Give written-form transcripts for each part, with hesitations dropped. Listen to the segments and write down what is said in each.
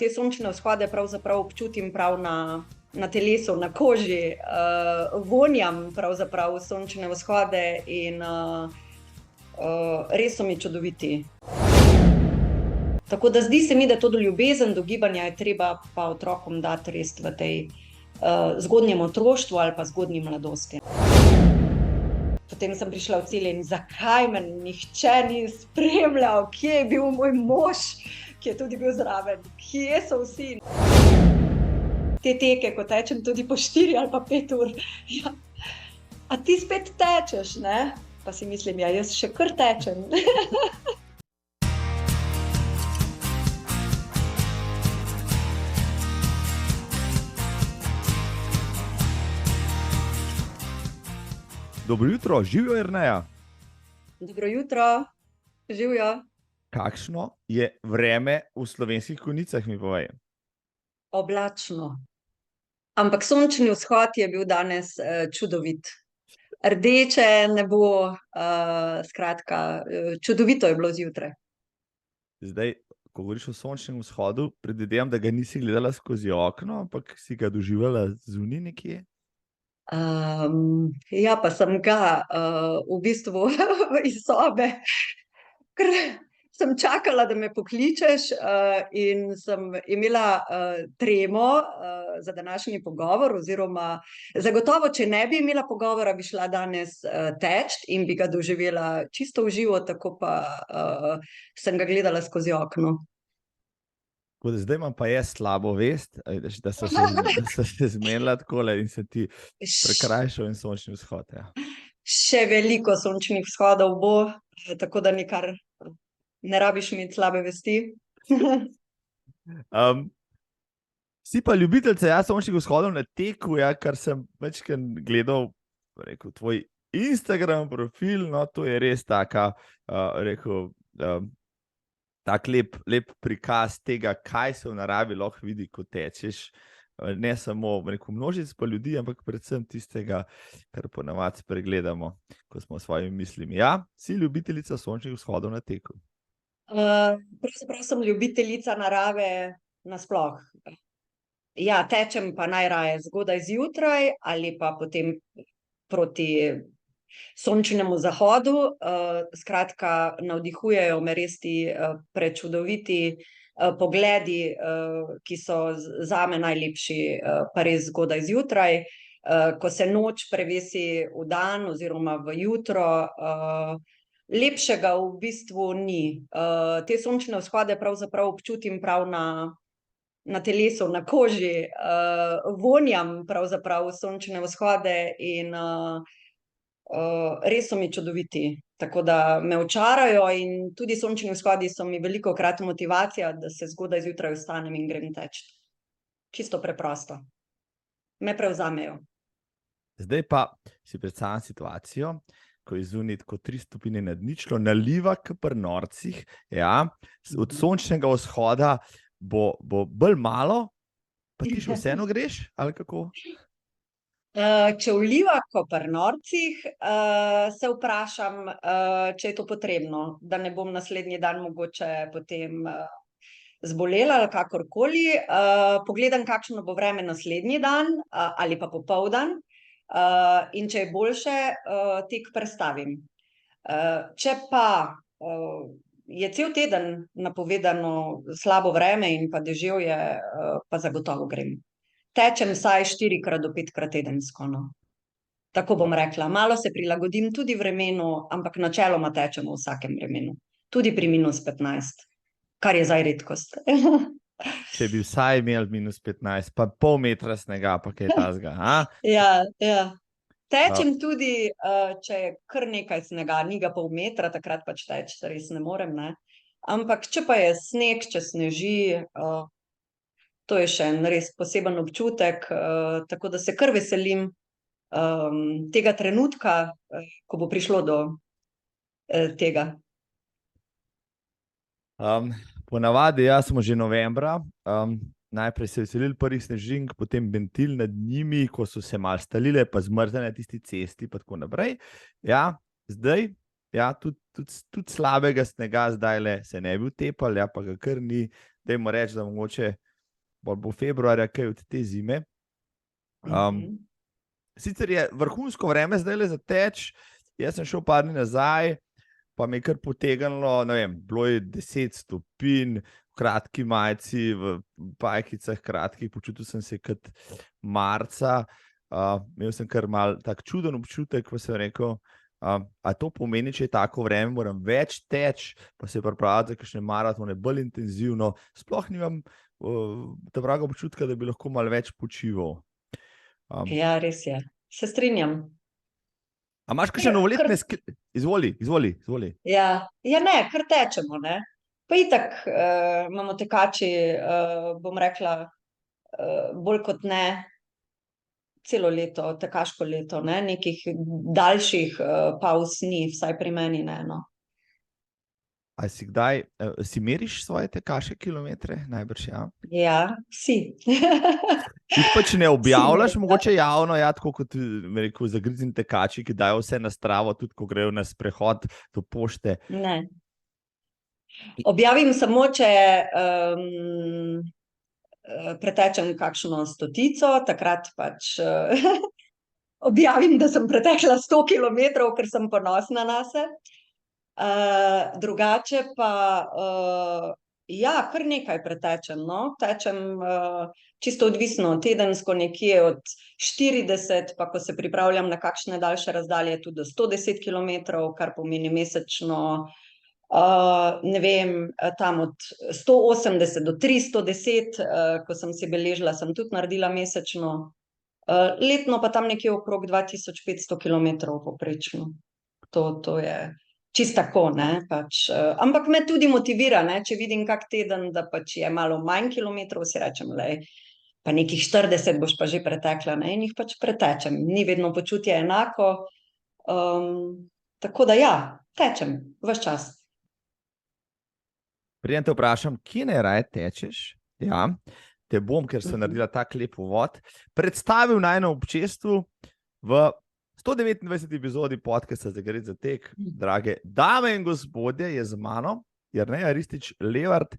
te sončne vzhode pravzaprav občutim prav na telesu, na koži, vonjam pravzaprav sončne vzhode in res so mi čudoviti. Tako da zdi se mi, da to do ljubezen, do gibanja je treba pa otrokom dati res v tej zgodnjem otroštvu ali pa zgodnji mladosti. Potem sem prišla v cilj in zakaj me nihče ni spremljal, kje je bil moj mož, ki je tudi bil zraven, kje so vsi. Te teke, ko tečem tudi po 4 ali pa 5 ur, ja. A ti spet tečeš, ne? Pa si mislim, ja, jaz še kar tečem. Dobro jutro, živjo Jerneja. Dobro jutro, živjo. Kakšno je vreme v Slovenskih Konjicah, mi povej? Oblačno. Ampak sončni vzhod je bil danes čudovit. Rdeče nebo, skratka, čudovito je bilo zjutraj. Zdaj, ko govoriš o sončnem vzhodu, predvidevam, da ga nisi gledala skozi okno, ampak si ga doživela zunaj nekje? Ja, pa sem ga v bistvu iz sobe, ker sem čakala, da me pokličeš in sem imela tremo za današnji pogovor, oziroma zagotovo, če ne bi imela pogovora, bi šla danes teč in bi ga doživela čisto v živo, tako pa sem ga gledala skozi okno. Zdaj imam pa jaz slabo vest, da so se zmenila takole in se ti prekrajšal in sončni vzhod. Ja. Še veliko sončnih vzhodov bo, tako da nikar ne rabiš imeti slabe vesti. Si pa ljubiteljica sončnih vzhodov na teku, ja, kar sem večkrat gledal, rekel, tvoj Instagram profil, no, to je res taka, rekel, tak lep prikaz tega, kaj se v naravi lahko vidi, ko tečeš. Ne samo množic pa ljudi, ampak predvsem tistega, kar ponavadi spregledamo, ko smo s svojimi mislimi. Ja, si ljubiteljica sončnih vzhodov na teku? Pravzaprav sem ljubiteljica narave nasploh. Ja, tečem pa najraje zgodaj zjutraj ali pa potem proti sončnemu zahodu. Skratka, navdihujejo me res ti prečudoviti pogledi, ki so zame najlepši, pa res zgodaj zjutraj, ko se noč prevesi v dan oziroma v jutro. Lepšega v bistvu ni. Te sončne vzhode pravzaprav občutim prav na telesu, na koži, vonjam pravzaprav sončne vzhode in res so mi čudoviti. Tako da me očarajo in tudi sončni vzhodi so mi velikokrat motivacija, da se zgodaj zjutraj vstanem in grem teč. Čisto preprosto. Me prevzamejo. Zdaj pa si predstavljam situacijo, ko je zunaj tako 3 stopinje nad ničlo, naliva k pri norcih, ja, od sončnega vzhoda bo bolj malo, pa ti še vseeno greš, ali kako? Če vliva ko pri norcih, se vprašam, če je to potrebno, da ne bom naslednji dan mogoče potem zbolela ali kakorkoli. Pogledam, kakšno bo vreme naslednji dan ali pa popoldan, in če je boljše, tek prestavim. Če pa je cel teden napovedano slabo vreme in pa deževje, pa zagotovo grem. Tečem vsaj 4-krat do 5-krat tedensko, no. Tako bom rekla. Malo se prilagodim tudi vremenu, ampak načeloma tečem v vsakem vremenu. Tudi pri -15, kar je zdaj redkost. Če bi vsaj imel -15, pa pol metra snega, pa kaj takega, a? Ja. Tečem tudi, če je kar nekaj snega, ni ga pol metra, takrat pač teč res ne morem, ne. Ampak če pa je sneg, če sneži, to je še en res poseben občutek, tako da se kar veselim tega trenutka, ko bo prišlo do tega. Ponavadi, ja, smo že novembra, najprej se veselili prvih snežink, potem bentil nad njimi, ko so se malo stalile, pa zmrzne na tisti cesti, pa tako naprej. Ja, zdaj, ja, tudi slabega snega zdajle se ne bi utepali, ja, pa ga kar ni. Dajmo reči, da mogoče bo februarja, kaj od te zime. Sicer je vrhunsko vreme zdaj za teč, jaz sem šel par dni nazaj, pa mi je kar potegnilo, ne vem, bilo je 10 stopinj, v kratki majici, v pajkicah kratkih, počutil sem se kot marca, imel sem kar mal tak čuden občutek, pa sem rekel, a to pomeni, če je tako vreme, moram več teč, pa se pripravljati za kakšne maratone bolj intenzivno, sploh nimam tega občutka, da bi lahko malo več počival. Ja, res je. Se strinjam. A imaš kakšne novoletne Izvoli. Ja, ne, kar tečemo, ne. Pa itak imamo tekači, bom rekla, bolj kot ne, celo leto, tekaško leto, ne, nekih daljših pavz ni, vsaj pri meni ne, no. A si meriš svoje tekaške kilometre? Najbrž, ja. Ja, vsi. Jih pač ne objavljaš, Vsi, mogoče javno, ja, tako kot rekel, zagrizni tekači, ki dajo vse na Stravo, tudi ko grejo na sprehod do pošte. Ne. Objavim samo, če pretečem kakšno stotico, takrat pač objavim, da sem pretekla 100 kilometrov, ker sem ponosna nase. Drugače pa ja, kar nekaj pretečem, no. Tečem čisto odvisno, tedensko nekje od 40, pa ko se pripravljam na kakšne daljše razdalje, tudi do 110 kilometrov, kar pomeni mesečno, ne vem, tam od 180 do 310, ko sem si beležila, sem tudi naredila mesečno. Letno pa tam nekje okrog 2500 kilometrov povprečno. To je čisto tako, ne, pač, ampak me tudi motivira, ne, če vidim kak teden, da pač je malo manj kilometrov, si rečem, glej, pa nekih 40 boš pa že pretekla, ne, in jih pač pretečem. Ni vedno počutje enako, tako da ja, tečem ves čas. Preden te vprašam, kje najraje tečeš? Ja, te bom, ker sem naredila tak lep uvod, predstavil najno občestvu v 129. epizodi podcasta Zagret za tek. Drage dame in gospodje, je z mano Jerneja Ristič-Levart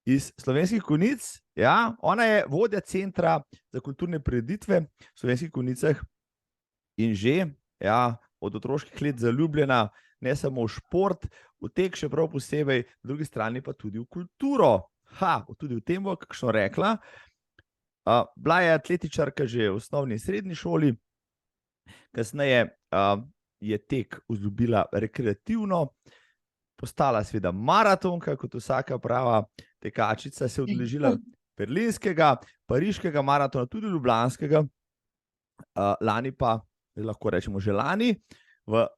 iz Slovenskih Konjic. Ja, ona je vodja Centra za kulturne prireditve v Slovenskih Konjicah in že od otroških let zaljubljena ne samo v šport, v tek še prav posebej, v drugi strani pa tudi v kulturo. Tudi v tem bo kakšno rekla. Bila je atletičarka že v osnovni in srednji šoli, kasneje je tek vzljubila rekreativno, postala seveda maratonka, kot vsaka prava tekačica, se udeležila berlinskega, pariškega maratona, tudi ljubljanskega, lani pa, lahko rečemo že lani,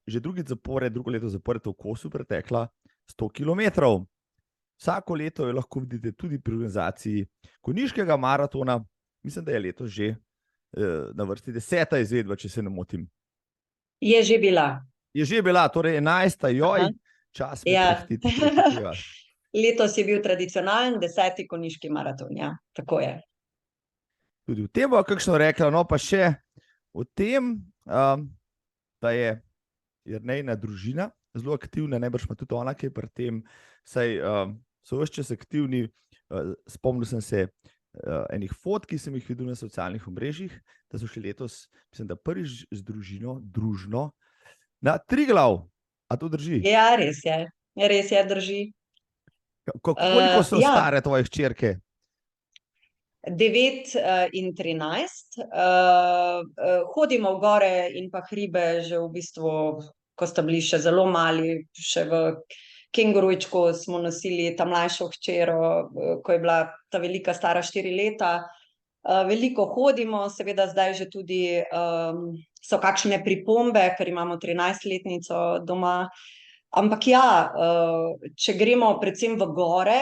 že drugo leto zapored v kosu pretekla 100 kilometrov. Vsako leto jo lahko vidite tudi pri organizaciji konjiškega maratona, mislim, da je letos že na vrsti 10. izvedba, če se ne motim. Je že bila. Je že bila, torej 11. joj, čas me prehiteva. Letos je bil tradicionalen 10. konjiški maraton, ja, tako je. Tudi v tem bo kakšno rekla, no pa še v tem, da je Jernejina družina zelo aktivna, najbrž pa tudi ona, ki je pri tem, saj so ves čas aktivni. Spomnil sem se enih fotk, ki sem jih videl na socialnih omrežjih, da so šli letos, mislim, da prvič z družino, družno, na Triglav. A to drži? Ja, res je. Res je, drži. Koliko so stare tvoje hčerke? 9 in 13. Hodimo v gore in pa hribe že v bistvu, ko sta bili še zelo mali, še v kengurujčku smo nosili ta mlajšo hčero, ko je bila ta velika stara 4 leta. Veliko hodimo, seveda zdaj že tudi so kakšne pripombe, ker imamo 13-letnico doma. Ampak ja, če gremo predvsem v gore,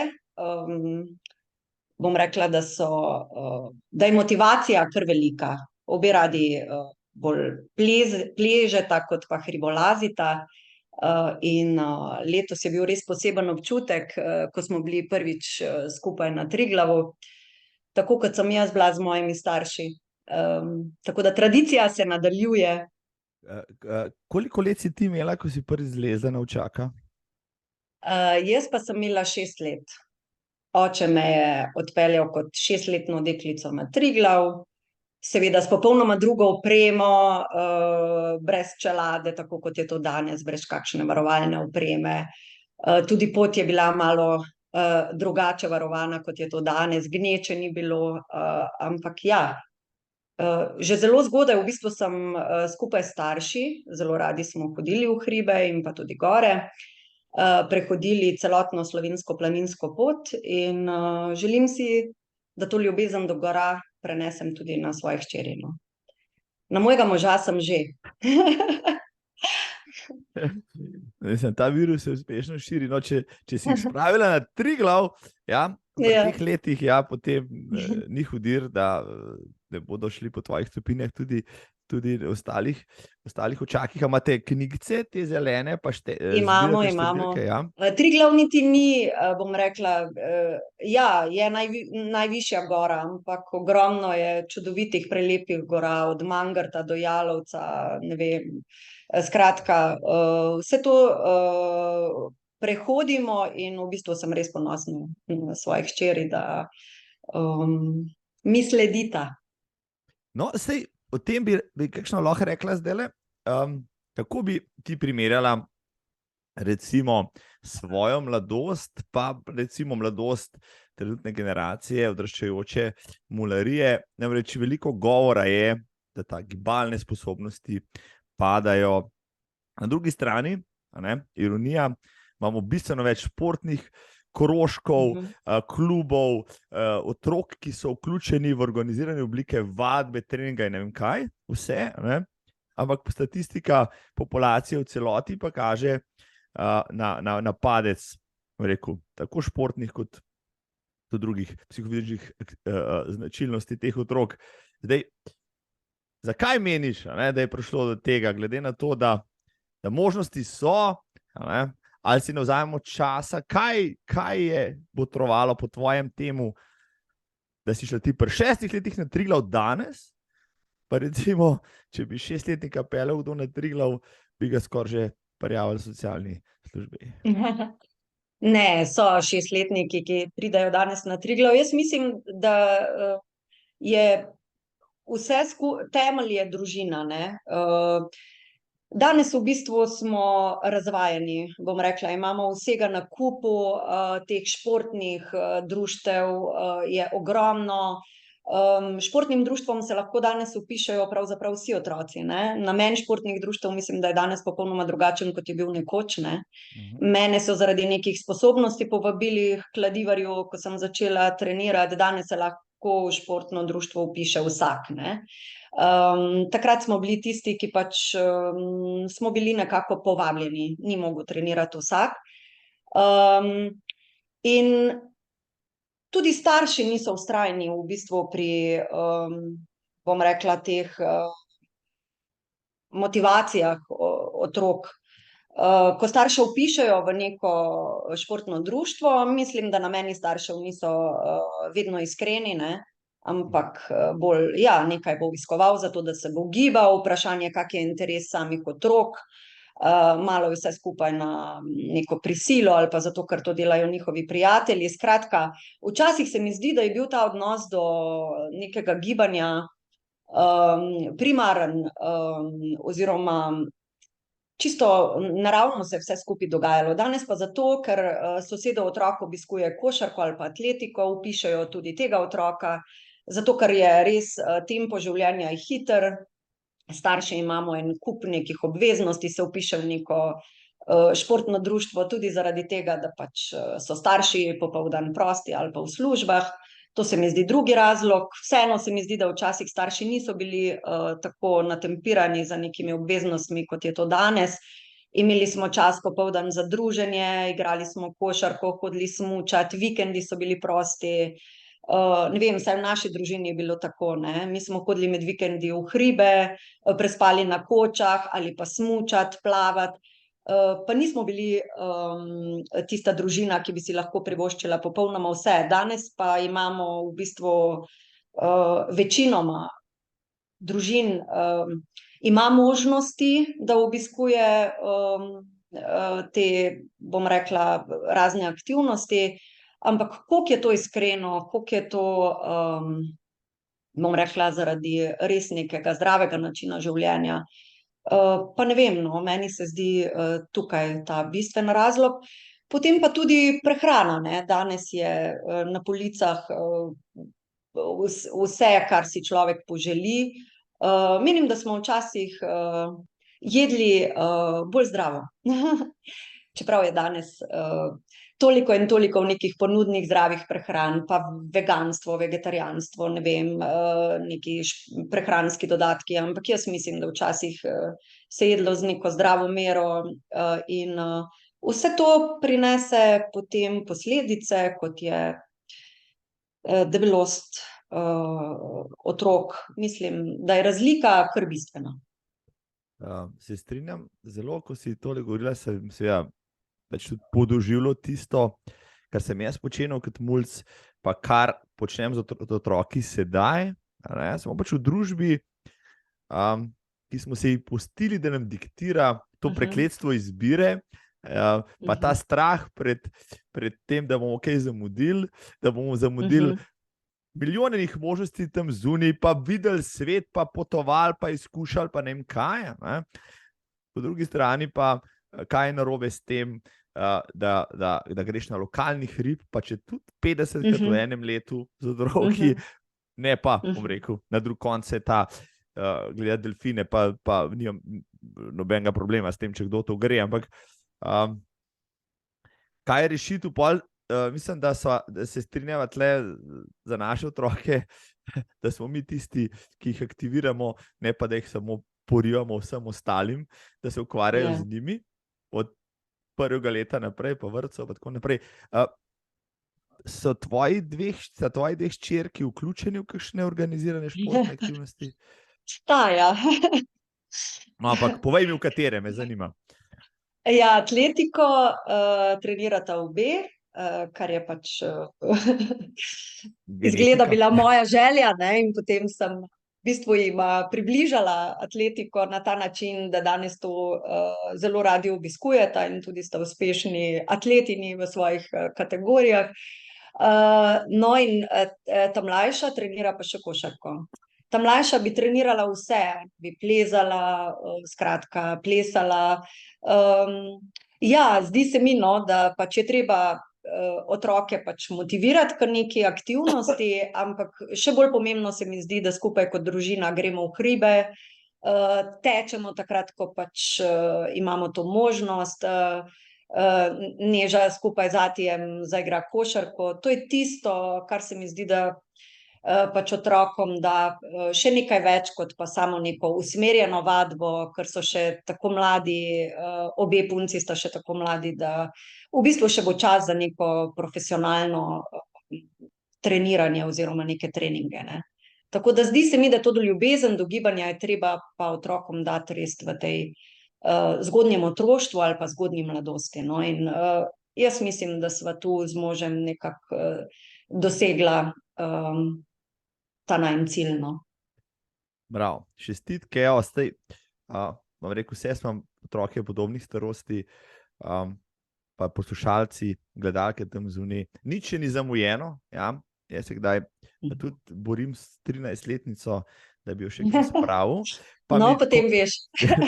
bom rekla, da je motivacija kar velika. Obe radi bolj pležeta kot pa hribolazita. In letos je bil res poseben občutek, ko smo bili prvič skupaj na Triglavu, tako kot sem jaz bila z mojimi starši. Tako da tradicija se nadaljuje. Koliko let si ti imela, ko si prvi zlezla na Očaka? Jaz pa sem imela 6 let. oče me je odpeljal kot 6-letno deklico na Triglav, seveda s popolnoma drugo opremo, brez čelade, tako kot je to danes, brez kakšne varovalne opreme. Tudi pot je bila malo drugače varovana, kot je to danes, gneče ni bilo, ampak ja, že zelo zgodaj v bistvu sem skupaj s starši, zelo radi smo hodili v hribe in pa tudi gore, prehodili celotno slovensko planinsko pot in želim si, da to ljubezen do gora prenesem tudi na svoje hčeri, no. Na mojega moža sem že. Mislim, ta virus se uspešno širi. No, če si jih spravila na Triglav, ja, v teh letih, ja, potem ni hudir, da ne bodo šli po tvojih stopinjah tudi ostalih očakih. A imate knjigice, te zelene, pa Imamo. številke, ja? Triglav niti ni, bom rekla, ja, je najvišja gora, ampak ogromno je čudovitih, prelepih gora, od Mangarta do Jalovca, ne vem. Skratka, vse to prehodimo in v bistvu sem res ponosna na svoje hčeri, da mi sledita. No, sej, o tem bi kakšno lahko rekla zdajle. Kako bi ti primerjala recimo svojo mladost, pa recimo mladost trenutne generacije, odraščajoče mularije? Namreč veliko govora je, da ta gibalne sposobnosti padajo. Na drugi strani, ironija, imamo bistveno več športnih krožkov, klubov, otrok, ki so vključeni v organizirane oblike vadbe, treninga in ne vem kaj, vse, ne? Ampak statistika populacije v celoti pa kaže na padec, rekel, tako športnih kot drugih psihofizičnih značilnosti teh otrok. Zdaj, zakaj meniš, da je prišlo do tega, glede na to, da možnosti so, ali si ne vzamemo časa, kaj je botrovalo po tvojem temu, da si šla ti pri 6 letih na Triglav danes, pa recimo, če bi 6-letnika peljal kdo na Triglav, bi ga skoraj že prijavili socialni službi. Ne, so 6-letniki, ki pridejo danes na Triglav. Jaz mislim, da je vse temelj je družina, ne. Danes v bistvu smo razvajeni, bom rekla, imamo vsega na kupu, teh športnih društev je ogromno. Športnim društvom se lahko danes vpišejo pravzaprav vsi otroci, ne. Namen športnih društev mislim, da je danes popolnoma drugačen, kot je bil nekoč, ne. Mene so zaradi nekih sposobnosti povabili h kladivarju, ko sem začela trenirati, danes se lahko v športno društvo vpiše vsak, ne. Takrat smo bili tisti, ki pač smo bili nekako povabljeni, ni mogel trenirati vsak. In tudi starši niso vztrajni v bistvu pri, bom rekla, teh motivacijah otrok. Ko starše vpišejo v neko športno društvo, mislim, da nameni staršev niso vedno iskreni, ne. Ampak bolj, ja, nekaj bo obiskoval, zato da se bo gibal, vprašanje, kak je interes samih otrok, malo je vse skupaj na neko prisilo ali pa zato, ker to delajo njihovi prijatelji. Skratka, včasih se mi zdi, da je bil ta odnos do nekega gibanja primaren, oziroma čisto naravno se je vse skupaj dogajalo. Danes pa zato, ker sosedov otrok obiskuje košarko ali pa atletiko, vpišejo tudi tega otroka, zato ker je res tempo življenja je hiter, starši imamo en kup nekih obveznosti, se vpiše v neko športno društvo tudi zaradi tega, da pač so starši popoldan prosti ali pa v službah. To se mi zdi drugi razlog. Vseeno se mi zdi, da včasih starši niso bili tako natempirani za nekimi obveznostmi, kot je to danes. Imeli smo čas popoldan za druženje, igrali smo košarko, hodili smučat, vikendi so bili prosti. Ne vem, vsaj v naši družini je bilo tako, ne. Mi smo hodili med vikendi v hribe, prespali na kočah ali pa smučat, plavat. Pa nismo bili tista družina, ki bi si lahko privoščila popolnoma vse. Danes pa imamo v bistvu večinoma družin ima možnosti, da obiskuje te, bom rekla, razne aktivnosti, ampak koliko je to iskreno, koliko je to, bom rekla, zaradi res nekega zdravega načina življenja. Pa ne vem, no, meni se zdi tukaj ta bistven razlog. Potem pa tudi prehrana, ne. Danes je na policah vse, kar si človek poželi. Menim, da smo včasih jedli bolj zdravo. Čeprav je danes toliko in toliko nekih ponudnih zdravih prehran, pa veganstvo, vegetarijanstvo, ne vem, neki prehranski dodatki, ampak jaz mislim, da včasih se je jedlo z neko zdravo mero in vse to prinese potem posledice, kot je debelost otrok. Mislim, da je razlika kar bistvena. Se strinjam zelo, ko si tole govorila, sem seveda več tudi podoživljal tisto, kar sem jaz počenjal kot mulc, pa kar počnem z otroki sedaj, ne? Smo pač v družbi, ki smo se ji pustili, da nam diktira to prekletstvo izbire, pa ta strah pred tem, da bomo kaj zamudili, da bomo zamudili milijonih možnosti tam zunaj, pa videli svet, pa potovali, pa izkušali, pa ne vem kaj. Ne? Po drugi strani pa, kaj je narobe s tem, da greš na lokalni hrib, pa če tudi 50krat v enem letu z otroki, ne pa, bom rekel, na drug konec je ta gledati delfine, pa nimam nobenega problema s tem, če kdo to gre, ampak kaj je rešitev pol? Mislim, da se strinjava tle za naše otroke, da smo mi tisti, ki jih aktiviramo, ne pa da jih samo porivamo vsem ostalim, da se ukvarjajo z njimi od prvega leta naprej, pa vrtcev, pa tako naprej. So tvoji dve hčerki vključeni v kakšne organizirane športne aktivnosti? Ja. No, ampak povej mi, v katere, me zanima. Ja, atletiko trenirata obe, kar je pač izgleda bila moja želja, ne, in potem sem v bistvu jima približala atletiko na ta način, da danes to zelo radi obiskujeta in tudi sta uspešni atletini v svojih kategorijah. No, in ta mlajša trenira pa še košarko. Ta mlajša bi trenirala vse, bi plezala, skratka, plesala. Ja, zdi se mi, no, da pač je treba otroke pač motivirati k neki aktivnosti, ampak še bolj pomembno se mi zdi, da skupaj kot družina gremo v hribe, tečemo takrat, ko pač imamo to možnost, Neža skupaj z atijem zaigra košarko. To je tisto, kar se mi zdi, da pač otrokom da še nekaj več kot pa samo neko usmerjeno vadbo, ker so še tako mladi, obe punci sta še tako mladi, da v bistvu še bo čas za neko profesionalno treniranje oziroma neke treninge, ne. Tako da zdi se mi, da to ljubezen do gibanja je treba pa otrokom dati res v tej zgodnjem otroštvu ali pa zgodnji mladosti, no, in jaz mislim, da sva tu z možem nekako dosegla ta najin cilj, no. Bravo, čestitke, evo, zdaj, bom rekel, vse smo otroke podobnih starosti, pa poslušalci, gledalke tam zunaj, nič še ni zamujeno, ja, jaz se kdaj tudi borim s 13-letnico, da bi jo še kaj spravil. No, potem veš.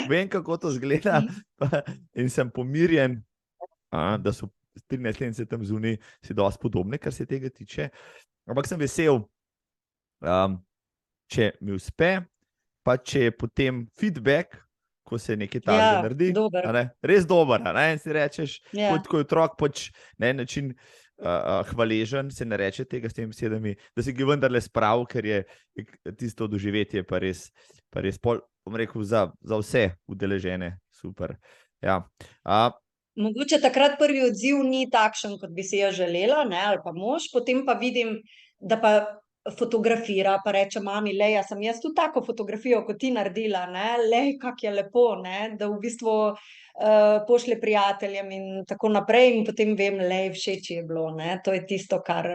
Vem, kako to izgleda in sem pomirjen, da so 13-letnice tam zunaj si dosti podobne, kar se tega tiče, ampak sem vesel, če mi uspe, pa če je potem feedback, ko se nekaj takega naredi, res dober, in si rečeš, kot ko je otrok pač na en način hvaležen, se ne reče tega s temi besedami, da si ga vendarle spravil, ker je tisto doživetje pa res pol, bom rekel, za vse udeležene super. Ja. Mogoče takrat prvi odziv ni takšen, kot bi si jaz želela, ne, ali pa mož, potem pa vidim, da pa fotografira, pa reče mami, lej, sem jaz tudi tako fotografijo, kot ti naredila, ne, lej, kako je lepo, ne, da v bistvu pošlje prijateljem in tako naprej in potem vem, lej, všeč je bilo, ne, to je tisto, kar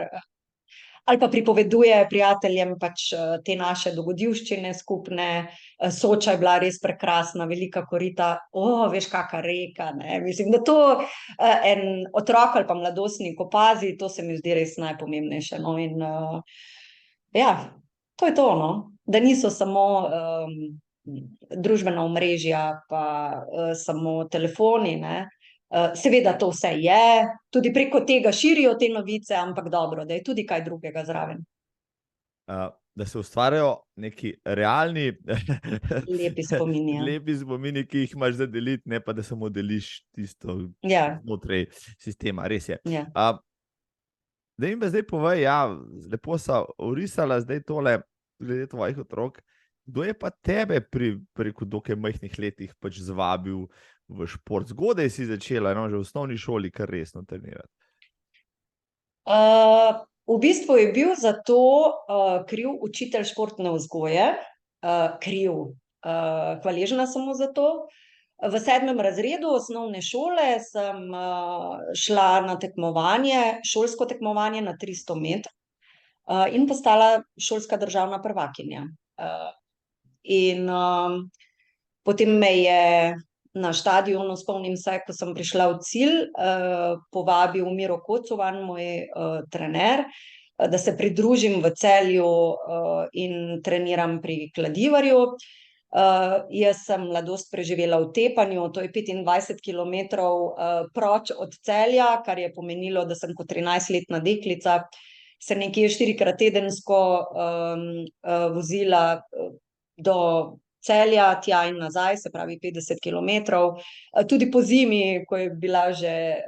ali pa pripoveduje prijateljem pač te naše dogodivščine skupne. Soča je bila res prekrasna, velika korita, veš kaka reka, ne? Mislim, da to en otrok ali pa mladostnik opazi, to se mi zdi res najpomembnejše, no, in ja, to je to, no, da niso samo družbena omrežja pa samo telefoni, ne. Seveda to vse je, tudi preko tega širijo te novice, ampak dobro, da je tudi kaj drugega zraven. Da se ustvarjajo neki realni Lepi spomini, ja. lepi spomini, ki jih imaš za deliti, ne pa da samo deliš tisto Ja, znotraj sistema, res je. ja. Da jim zdaj povej, ja, lepo so orisala zdaj tole glede tvojih otrok. Kdo je pa tebe preko dokaj majhnih letih pač zvabil v šport? Zgodaj si začela, no, že v osnovni šoli kar resno trenirati. V bistvu je bil za to kriv učitelj športne vzgoje, hvaležna sem mu za to. V 7. razredu osnovne šole sem šla na tekmovanje, šolsko tekmovanje na 300 metrov in postala šolska državna prvakinja. In potem me je na štadionu, spomnim se, ko sem prišla v cilj, povabil Miro Kocovan, moj trener, da se pridružim v Celju in treniram pri Kladivarju. Jaz sem mladost preživela v Tepanju, to je 25 kilometrov proč od Celja, kar je pomenilo, da sem kot 13-letna deklica se nekje 4-krat tedensko vozila do Celja, tja in nazaj, se pravi 50 kilometrov, tudi po zimi, ko je bila že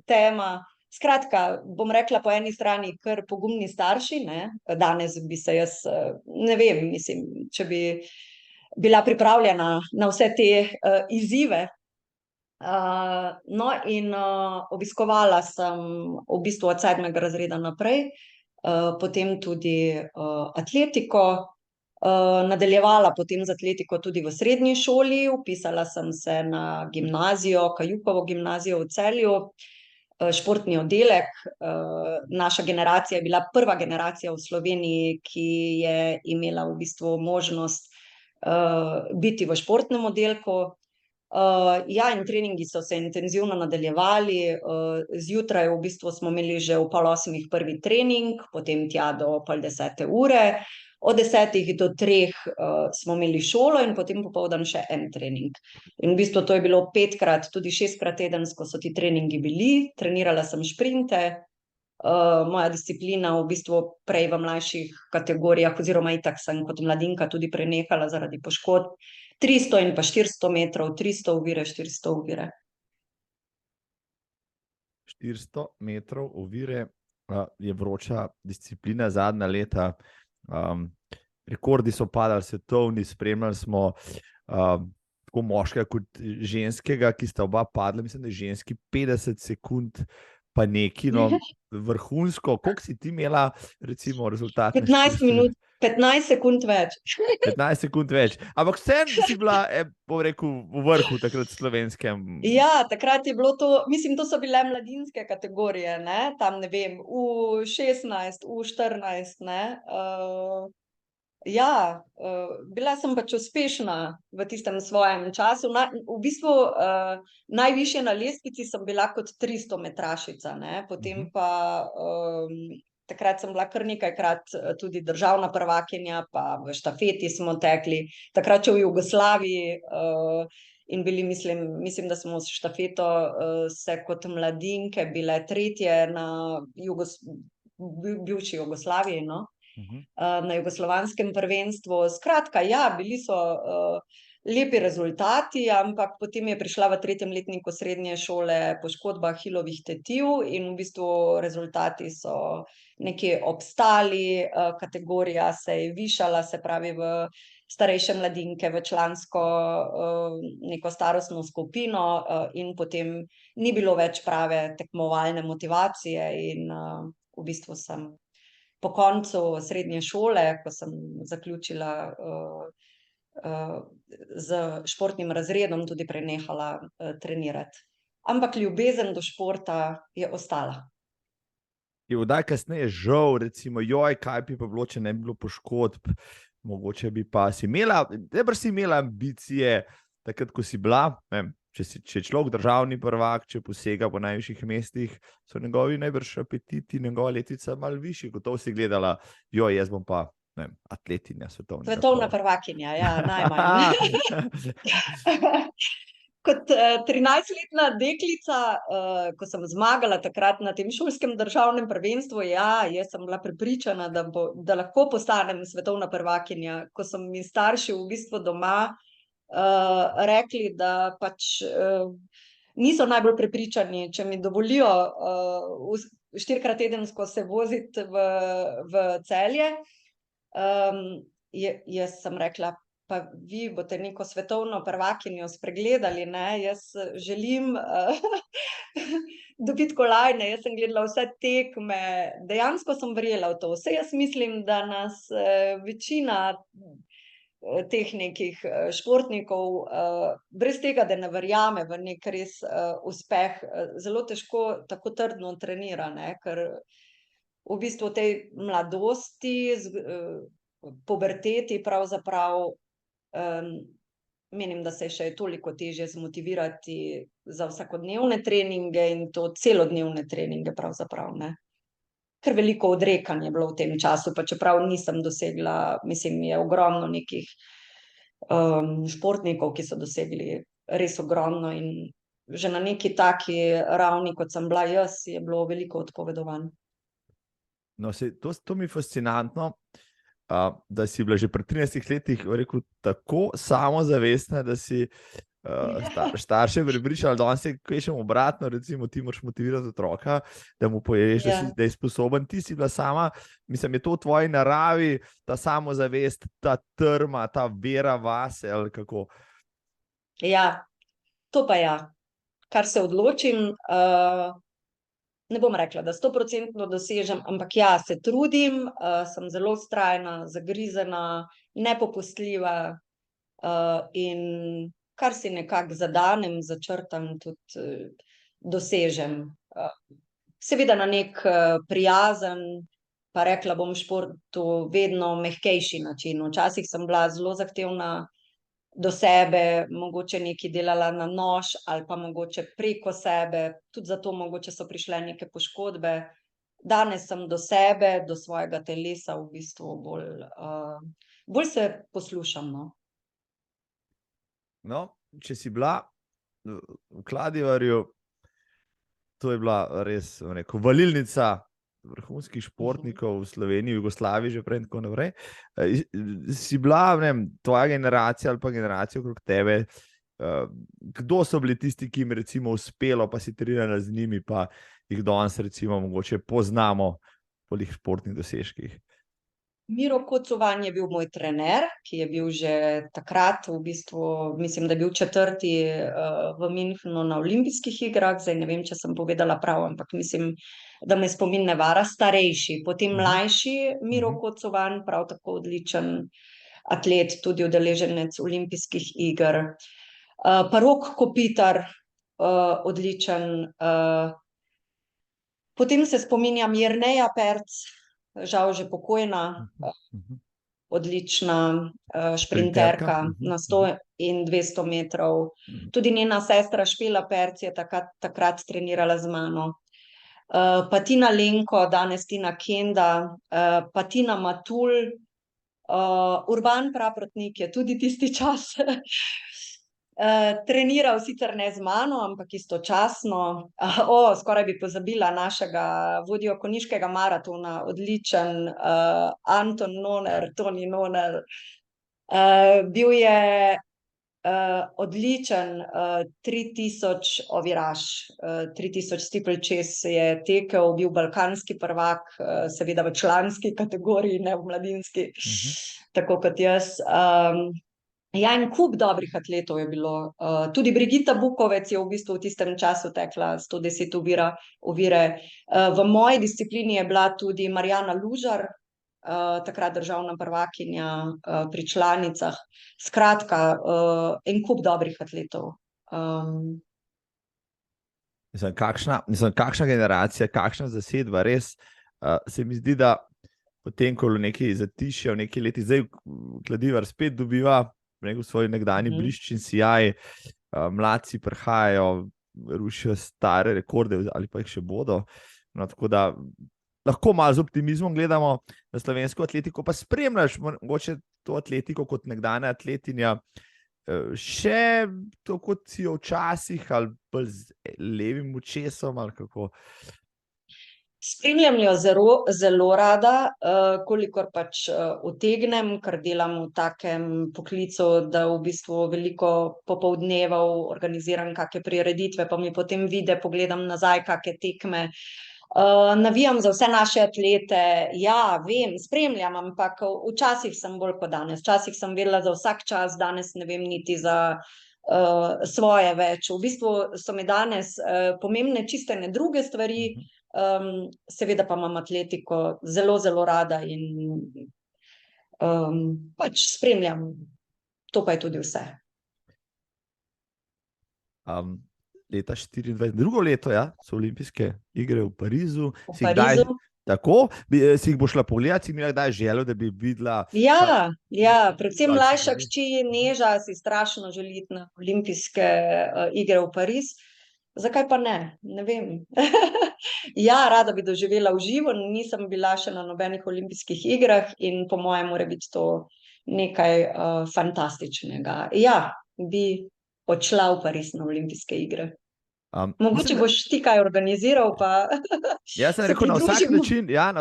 tema. Skratka, bom rekla po eni strani kar pogumni starši, ne, danes bi se jaz, ne vem, mislim, če bi bila pripravljena na vse te izzive. No, in obiskovala sem v bistvu od 7. razreda naprej, potem tudi atletiko, nadaljevala potem z atletiko tudi v srednji šoli, vpisala sem se na gimnazijo, Kajukovo gimnazijo v Celju, športni oddelek. Naša generacija je bila prva generacija v Sloveniji, ki je imela v bistvu možnost biti v športnem oddelku. Ja, in treningi so se intenzivno nadaljevali, zjutraj v bistvu smo imeli že ob 7:30 prvi trening, potem tja do 9:30 ure, od 10 do 3 smo imeli šolo in potem popoldan še en trening. In v bistvu to je bilo 5-krat, tudi 6-krat tedensko so ti treningi bili, trenirala sem šprinte, moja disciplina v bistvu prej v mlajših kategorijah, oziroma itak sem kot mladinka tudi prenehala zaradi poškodb, 300 in pa 400 metrov, 300 ovire, 400 ovire. 400 metrov ovire je vroča disciplina zadnja leta. Rekordi so padali svetovni, spremljali smo tako moškega kot ženskega, ki sta oba padla, mislim, da je ženski 50 sekund, pa neki, no, vrhunsko. Koliko si ti imela, recimo, rezultat? 15 minut, 15 sekund več. 15 sekund več. Ampak vseeno si bila, bom rekel, v vrhu takrat slovenskem. Ja, takrat je bilo to, mislim, to so bile mladinske kategorije, ne, tam ne vem, U16, U14, ne. Ja, bila sem pač uspešna v tistem svojem času. V bistvu najvišje na lestvici sem bila kot 300 metrašica, ne, potem pa takrat sem bila kar nekajkrat tudi državna prvakinja, pa v štafeti smo tekli, takrat še v Jugoslaviji, in bili, mislim, da smo s štafeto se kot mladinke bile tretje na bivši Jugoslaviji, no. Na jugoslovanskem prvenstvu. Skratka, ja, bili so lepi rezultati, ampak potem je prišla v 3. letniku srednje šole poškodba ahilovih tetiv in v bistvu rezultati so nekje obstali, kategorija se je višala, se pravi v starejše mladinke, v člansko neko starostno skupino, in potem ni bilo več prave tekmovalne motivacije in v bistvu sem po koncu srednje šole, ko sem zaključila z športnim razredom, tudi prenehala trenirati. Ampak ljubezen do športa je ostala. je vdaj kasneje žal, recimo, joj, kaj bi pa bilo, če ne bi bilo poškodb, mogoče bi pa si imela ambicije, takrat, ko si bila, ne vem, če je človek državni prvak, če posega po najvišjih mestih, so njegovi najbrž apetiti, njegova letvica malo višji, gotovo si gledala, joj, jaz bom pa, ne vem, atletinja svetovnega. Svetovna prvakinja, ja, najmanj. Kot 13-letna deklica, ko sem zmagala takrat na tem šolskem državnem prvenstvu, ja, jaz sem bila prepričana, da lahko postanem svetovna prvakinja. Ko so mi starši v bistvu doma rekli, da pač niso najbolj prepričani, če mi dovolijo 4-krat tedensko se voziti v Celje. Jaz sem rekla, pa vi boste neko svetovno prvakinjo spregledali, ne? Jaz želim dobiti kolajne, jaz sem gledala vse tekme, dejansko sem verjela v to. Vse jaz mislim, da nas večina teh nekih športnikov, brez tega, da ne verjame v nek res uspeh, zelo težko tako trdno trenira, ne? Ker v bistvu v tej mladosti, puberteti pravzaprav menim, da se je še toliko težje zmotivirati za vsakodnevne treninge in to celodnevne treninge pravzaprav, ne. Ker veliko odrekanja je bilo v tem času, pa čeprav nisem dosegla, mislim, je ogromno nekih športnikov, ki so dosegli res ogromno in že na neki taki ravni, kot sem bila jaz, je bilo veliko odpovedovanj. No, to mi je fascinantno, da si bila že pri 13 letih, rekel, tako samozavestna, da si starše prepričala, danes je kvečem obratno, recimo ti moraš motivirati otroka, da mu poješ, da je sposoben, ti si bila sama, mislim, je to v tvoji naravi, ta samozavest, ta trma, ta vera vase, ali kako? Ja, to pa ja. Kar se odločim, ne bom rekla, da 100% dosežem, ampak ja, se trudim, sem zelo vztrajna, zagrizena, nepopustljiva in kar si nekako zadanem, začrtam, tudi dosežem. Seveda na nek prijazen, pa rekla bom športu, vedno mehkejši način. Včasih sem bila zelo zahtevna do sebe, mogoče nekaj delala na nož ali pa mogoče preko sebe, tudi zato mogoče so prišle neke poškodbe. Danes sem do sebe, do svojega telesa v bistvu bolj se poslušam, no. No, če si bila v Kladivarju, to je bila res, rekel, valilnica vrhunskih športnikov v Sloveniji, v Jugoslaviji, že prej in tako naprej. Si bila, ne vem, tvoja generacija ali pa generacija okrog tebe, kdo so bili tisti, ki jim recimo uspelo, pa si trenirala z njimi, pa jih danes recimo mogoče poznamo po teh športnih dosežkih? Miro Kocovan je bil moj trener, ki je bil že takrat, v bistvu, mislim, da je bil 4. v Münchnu na olimpijskih igrah, zdaj ne vem, če sem povedala prav, ampak mislim, da me spomin ne vara, starejši. Potem mlajši Miro Kocovan, prav tako odličen atlet, tudi udeleženec olimpijskih iger. Pa Rok Kopitar, odličen. Potem se spominjam Jerneja Perc, žal že pokojna, odlična šprinterka na 100 in 200 metrov. Tudi njena sestra Špela Perc je takrat trenirala z mano. Pa Tina Lenko, danes Tina Kenda, pa Tina Matul, Urban Praprotnik je tudi tisti čas treniral, sicer ne z mano, ampak istočasno. Skoraj bi pozabila našega vodjo konjiškega maratona, odličen Anton Noner, Toni Noner. Bil je odličen 3000 oviraž, 3000 steeplechase je tekel, bil balkanski prvak, seveda v članski kategoriji, ne v mladinski, tako kot jaz. Ja, en kup dobrih atletov je bilo. Tudi Brigitta Bukovec je v bistvu v tistem času tekla 110 ovire. V moji disciplini je bila tudi Marjana Lužar, takrat državna prvakinja pri članicah. Skratka, en kup dobrih atletov. Kakšna generacija, kakšna zasedba, res se mi zdi, da potem, ko nekaj zatišja, v nekaj leti, zdaj Kladivar spet dobiva svoj nekdanji blišč in sijaj, mladci prihajajo, rušijo stare rekorde ali pa jih še bodo. No, tako da lahko malo z optimizmom gledamo na slovensko atletiko, pa spremljaš mogoče to atletiko kot nekdanja atletinja, še to, kot si jo včasih, ali bolj z levim očesom, ali kako? Spremljam jo zelo rada, kolikor pač utegnem, ker delam v takem poklicu, da v bistvu veliko popoldnevov organiziram kakšne prireditve, pa mi potem pogledam nazaj kakšne tekme. Navijam za vse naše atlete, ja, vem, spremljam, ampak včasih sem bolj kot danes. Včasih sem vedela za vsak čas, danes ne vem niti za svoje več. V bistvu so mi danes pomembne čiste ene druge stvari, seveda pa imam atletiko zelo, zelo rada in pač spremljam. To pa je tudi vse. Leta 24, drugo leto, ja, so olimpijske igre v Parizu. V Parizu. Tako, si jih bo šla pogledati, si imela kdaj željo, da bi videla? Ja, predvsem mlajša hči Neža si strašno želi na olimpijske igre v Pariz. Zakaj pa ne? Ne vem. Ja, rada bi doživela v živo, nisem bila še na nobenih olimpijskih igrah in po mojem mora biti to nekaj fantastičnega. Ja, bi odšla v Pariz na olimpijske igre. Mogoče boš ti kaj organiziral, pa jaz sem rekel, na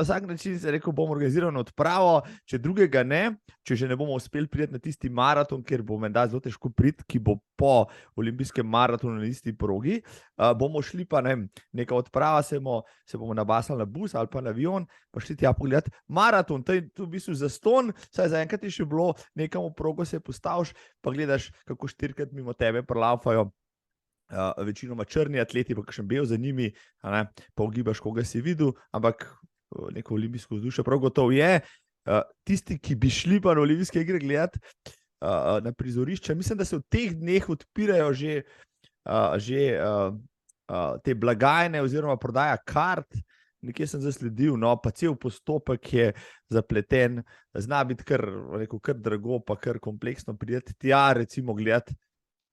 vsak način sem rekel, bom organiziral odpravo, če drugega ne, če že ne bomo uspeli priti na tisti maraton, ker bo menda zelo težko priti, ki bo po olimpijskem maratonu na isti progi, bomo šli pa, ne vem, neka odprava, se bomo nabasali na bus ali pa na avion, pa šli tja pogledati maraton, to je v bistvu zastonj, saj zaenkrat je še bilo, nekam v progo se postaviš, pa gledaš, kako 4krat mimo tebe prelaufajo večinoma črni atleti, pa kakšen bel za njimi, pa ugibaš, koga si videl, ampak neko olimpijsko vzdušje prav gotovo je. Tisti, ki bi šli pa na olimpijske igre gledati na prizorišča, mislim, da se v teh dneh odpirajo že te blagajne oziroma prodaja kart, nekje sem zasledil, no, pa cel postopek je zapleten, zna biti kar drago, pa kar kompleksno prijeti tja, recimo gledati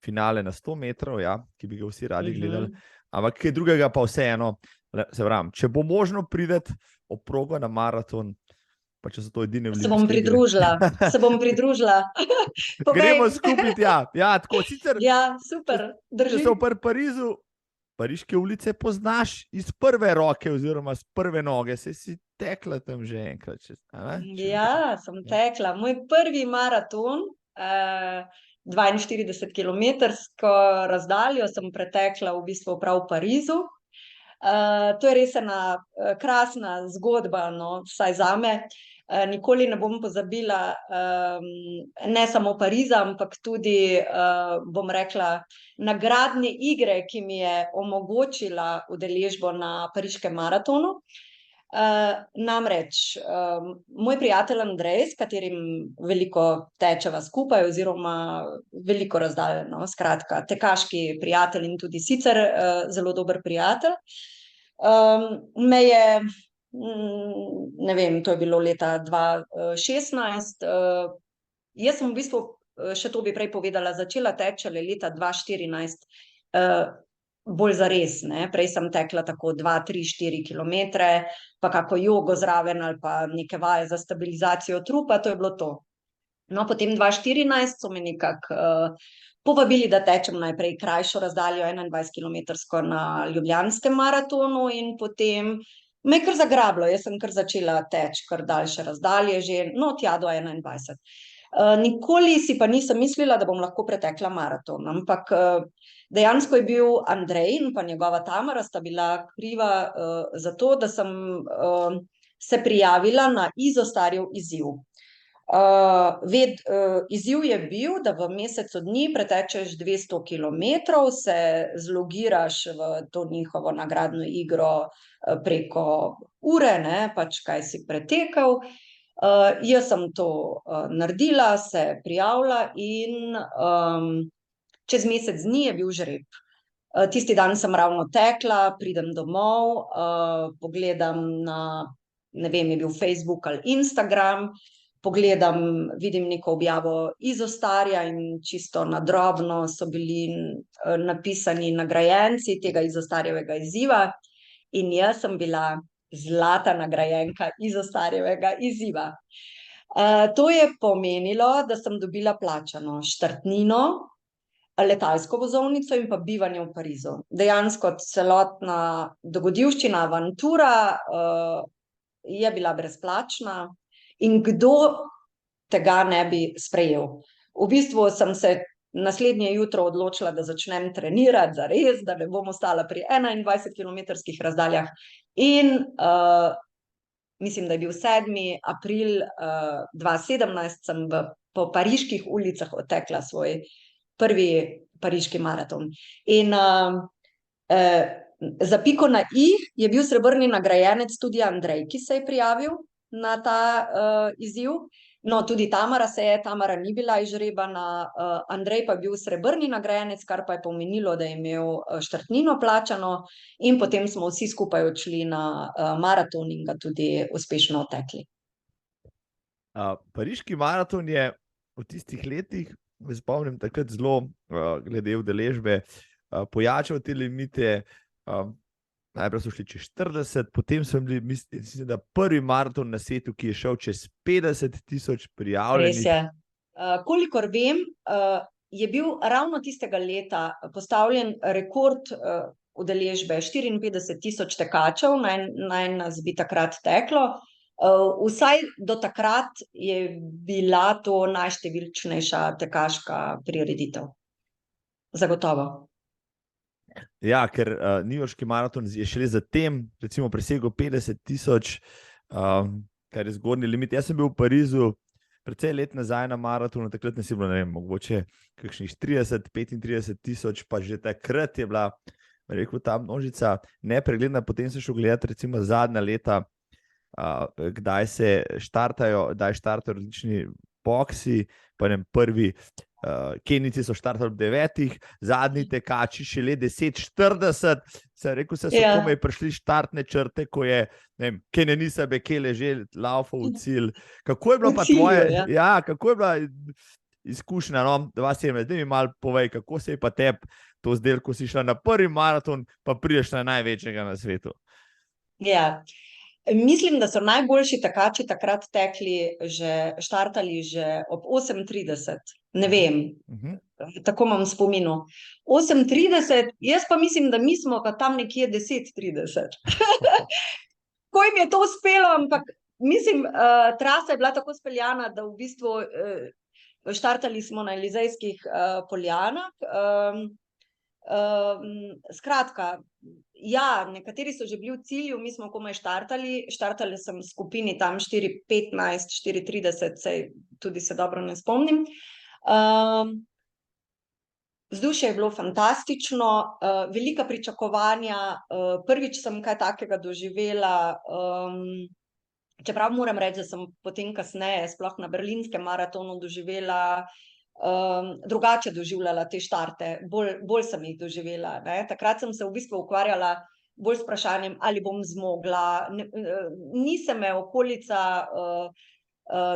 finale na 100 metrov, ja, ki bi ga vsi radi gledali, ampak kaj drugega pa vseeno, se pravim, če bo možno priti ob progo na maraton, pa če so to edine olimpijske igre. Se bom pridružila. Gremo skupaj tja. Ja, tako, sicer, ja, super, drži. Če so v Parizu, pariške ulice poznaš iz prve roke oziroma z prve noge, si tekla tam že enkrat. Ja, sem tekla. Moj prvi maraton, 42-kilometrsko razdaljo sem pretekla v bistvu prav v Parizu. To je res ena krasna zgodba, no, vsaj zame. Nikoli ne bom pozabila ne samo Pariza, ampak tudi, bom rekla, nagradne igre, ki mi je omogočila udeležbo na pariškem maratonu. Namreč, moj prijatelj Andrej, s katerim veliko tečeva skupaj oziroma veliko razdalje, no, skratka, tekaški prijatelj in tudi sicer zelo dober prijatelj, me je, ne vem, to je bilo leta 2016, jaz sem v bistvu, še to bi prej povedala, začela teči leta 2014, bolj zares, ne, prej sem tekla tako 2, 3, 4 kilometre, pa kako jogo zraven ali pa neke vaje za stabilizacijo trupa, to je bilo to. No, potem 2014 so me nekako povabili, da tečem najprej krajšo razdaljo, 21-kilometrsko na Ljubljanskem maratonu in potem me je kar zagrabilo, jaz sem kar začela teči kar daljše razdalje že, no, tja do 21. Nikoli si pa nisem mislila, da bom lahko pretekla maraton, ampak dejansko je bil Andrej in pa njegova Tamara sta bila kriva za to, da sem se prijavila na Izostarjev izziv. Izziv je bil, da v mesecu dni pretečeš 200 kilometrov, se zlogiraš v to njihovo nagradno igro preko ure, ne, pač kaj si pretekal. Jaz sem to naredila, se prijavila in čez mesec dni je bil žreb. Tisti dan sem ravno tekla, pridem domov, pogledam na ne vem, je bil Facebook ali Instagram, pogledam, vidim neko objavo iz Ostarja in čisto na drobno so bili napisani nagrajenci tega iz Ostarjevega izziva in jaz sem bila zlata nagrajenka iz Ostarjevega izziva. To je pomenilo, da sem dobila plačano štartnino, letalsko vozovnico in pa bivanje v Parizu. Dejansko celotna dogodivščina, avantura je bila brezplačna in kdo tega ne bi sprejel. V bistvu sem se naslednje jutro odločila, da začnem trenirati zares, da ne bom ostala pri 21-kilometrskih razdaljah in mislim, da je bil 7. april 2017, sem po pariških ulicah odtekla svoj prvi pariški maraton. In za piko na i je bil srebrni nagrajenec tudi Andrej, ki se je prijavil na ta izziv. No, tudi Tamara ni bila izžrebana, Andrej pa je bil srebrni nagrajenec, kar pa je pomenilo, da je imel štartnino plačano in potem smo vsi skupaj odšli na maraton in ga tudi uspešno odtekli. Pariški maraton je v tistih letih, spomnim takrat zelo glede udeležbe, pojačal te limite, najprej so šli čez 40, potem so bili, mislim, da prvi maraton na svetu, ki je šel čez 50,000 prijavljenih. Res je. Kolikor vem, je bil ravno tistega leta postavljen rekord udeležbe 54,000 tekačev, naj nas bi takrat teklo. Vsaj do takrat je bila to najštevilčnejša tekaška prireditev. Zagotovo. Ja, ker newyorški maraton je šele zatem, recimo, presegel 50,000, kar je zgornji limit. Jaz sem bil v Parizu precej let nazaj na maratonu, takrat ne si bilo, ne vem, mogoče kakšnih 30-35,000, pa že takrat je bila, rekel, ta množica nepregledna. Potem sem šel gledati recimo zadnja leta, kdaj štartajo različni boksi, pa ne prvi Kenijci so štartali ob 9, zadnji tekači šele 10:40, sem rekel, so komaj prišli štartne črte, ko je, ne vem, Kenenisa Bekele že laufal v cilj. Kako je bilo pa tvoje, kako je bila izkušnja, no, 2017, da mi malo povej, kako se je pa tebi to zdelo, ko si šla na prvi maraton, pa prideš na največjega na svetu? Ja, mislim, da so najboljši tekači takrat štartali že ob 8:30, ne vem, tako imam v spominu. 8:30, jaz pa mislim, da mi smo pa tam nekje 10:30. Ko jim je to uspelo, ampak mislim, trasa je bila tako speljana, da v bistvu štartali smo na Elizejskih poljanah. Skratka, ja, nekateri so že bili v cilju, mi smo komaj štartali sem v skupini tam 4:15, 4:30, tudi se dobro ne spomnim. Vzdušje je bilo fantastično, velika pričakovanja, prvič sem kaj takega doživela, čeprav moram reči, da sem potem kasneje, sploh na berlinskem maratonu doživela, drugače doživljala te štarte, bolj sem jih doživela, ne. Takrat sem se v bistvu ukvarjala bolj s vprašanjem, ali bom zmogla, nisem me okolica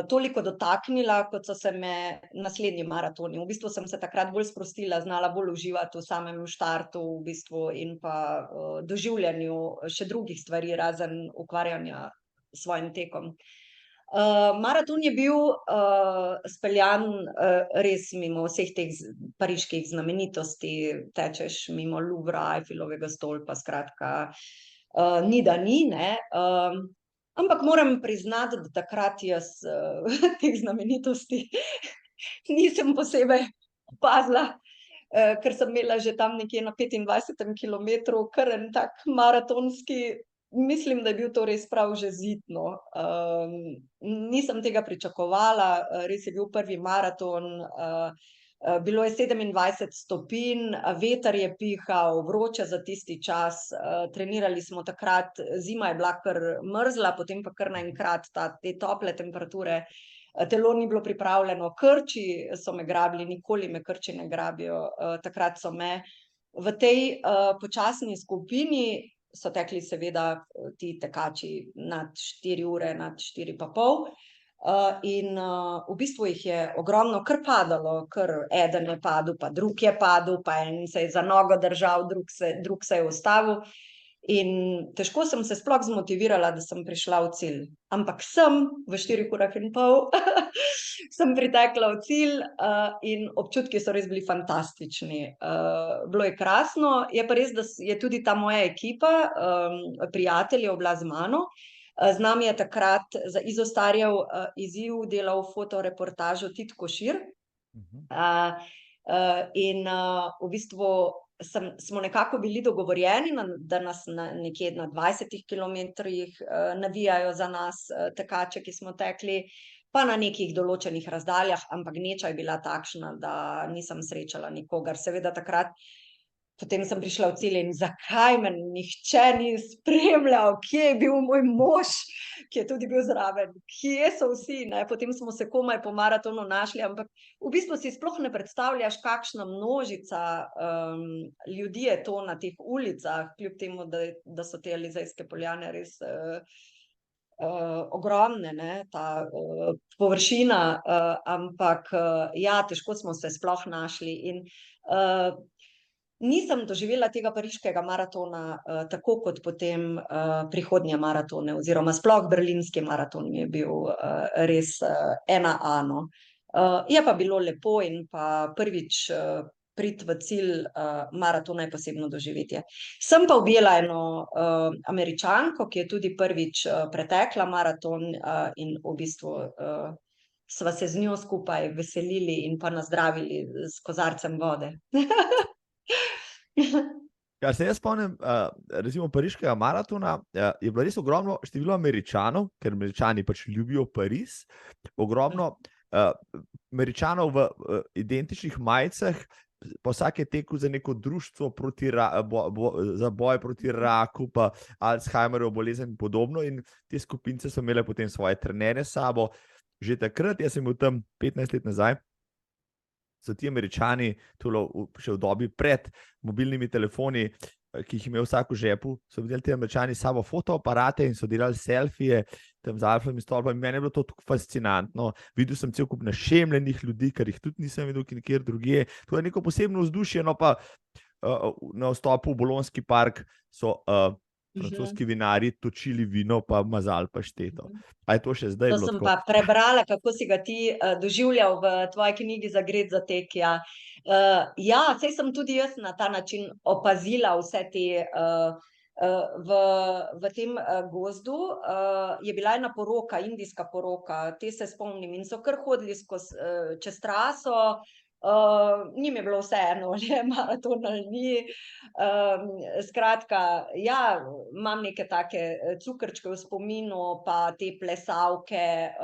toliko dotaknila, kot so se me naslednji maratoni. V bistvu sem se takrat bolj sprostila, znala bolj uživati v samem štartu v bistvu in pa doživljanju še drugih stvari, razen ukvarjanja s svojim tekom. Maraton je bil speljan res mimo vseh teh pariških znamenitosti, tečeš mimo Louvra, Eiffelovega stolpa, skratka, ni da ni, ne. Ampak moram priznati, da takrat jaz teh znamenitosti nisem posebej opazila, ker sem imela že tam nekje na 25. kilometru kar en tak maratonski, mislim, da je bil to res prav že zid, no. Nisem tega pričakovala, res je bil prvi maraton, bilo je 27 stopinj, veter je pihal, vroče za tisti čas, trenirali smo takrat, zima je bila kar mrzla, potem pa kar naenkrat te tople temperature, telo ni bilo pripravljeno, krči so me grabili, nikoli me krči ne grabijo, takrat so me. V tej počasni skupini so tekli seveda ti tekači nad 4 ure, nad 4,5. In v bistvu jih je ogromno kar padalo, kar eden je padel, pa drug je padel, pa en se je za nogo držal, drug se je ustavil. In težko sem se sploh zmotivirala, da sem prišla v cilj. Ampak sem v 4,5 sem pritekla v cilj in občutki so res bili fantastični. Bilo je krasno, je pa res, da je tudi ta moja ekipa prijateljev bila z mano. Z nami je takrat za Izostarjev izziv delal fotoreportažo Tit Košir. In v bistvu smo nekako bili dogovorjeni, da nas nekje na 20 kilometrih navijajo za nas tekače, ki smo tekli, pa na nekih določenih razdaljah, ampak gneča je bila takšna, da nisem srečala nikogar. Seveda takrat, potem sem prišla v cilj in zakaj me nihče ni spremljal, kje je bil moj mož, ki je tudi bil zraven, kje so vsi, ne? Potem smo se komaj po maratonu našli, ampak v bistvu si sploh ne predstavljaš, kakšna množica ljudi je to na teh ulicah, kljub temu, da so te Elizejske poljane res ogromne, ne? Ta površina, ampak ja, težko smo se sploh našli in nisem doživela tega pariškega maratona tako kot potem prihodnje maratone oziroma sploh berlinski maraton mi je bil res ena ano. Je pa bilo lepo in pa prvič priti v cilj maratona je posebno doživetje. Sem pa objela eno Američanko, ki je tudi prvič pretekla maraton in v bistvu sva se z njo skupaj veselili in pa nazdravili s kozarcem vode. Kar se jaz spomnim, recimo pariškega maratona, je bilo res ogromno število Američanov, ker Američani pač ljubijo Pariz, ogromno Američanov v identičnih majicah, pa vsak je tekel za neko društvo za boj proti raku, pa Alzheimerjevo bolezen in podobno, in te skupince so imele potem svoje trenerje s sabo. Že takrat, jaz sem bil tam 15 let nazaj, so ti Američani, še v dobi pred mobilnimi telefoni, ki jih imel vsak v žepu, so videli ti Američani s sabo fotoaparate in so delali selfije tam z alfami stolpami. Meni je bilo to tako fascinantno. Videl sem cel kup našemljenih ljudi, kar jih tudi nisem videl nikjer drugje. To je neko posebno vzdušje, no pa na vstopu v Bolonski park so francoski vinarji točili vino pa mazali pašteto. A je to še zdaj bilo tako? To sem pa prebrala, kako si ga ti doživljal v tvoji knjigi Zagret za tek, ja. Ja, saj sem tudi jaz na ta način opazila vse te v tem gozdu. Je bila ena poroka, indijska poroka, te se spomnim, in so kar hodili čez traso. Njim je bilo vseeno, ali je maraton ali ni. Skratka, ja, imam neke take cukrčke v spominu, pa te plesavke,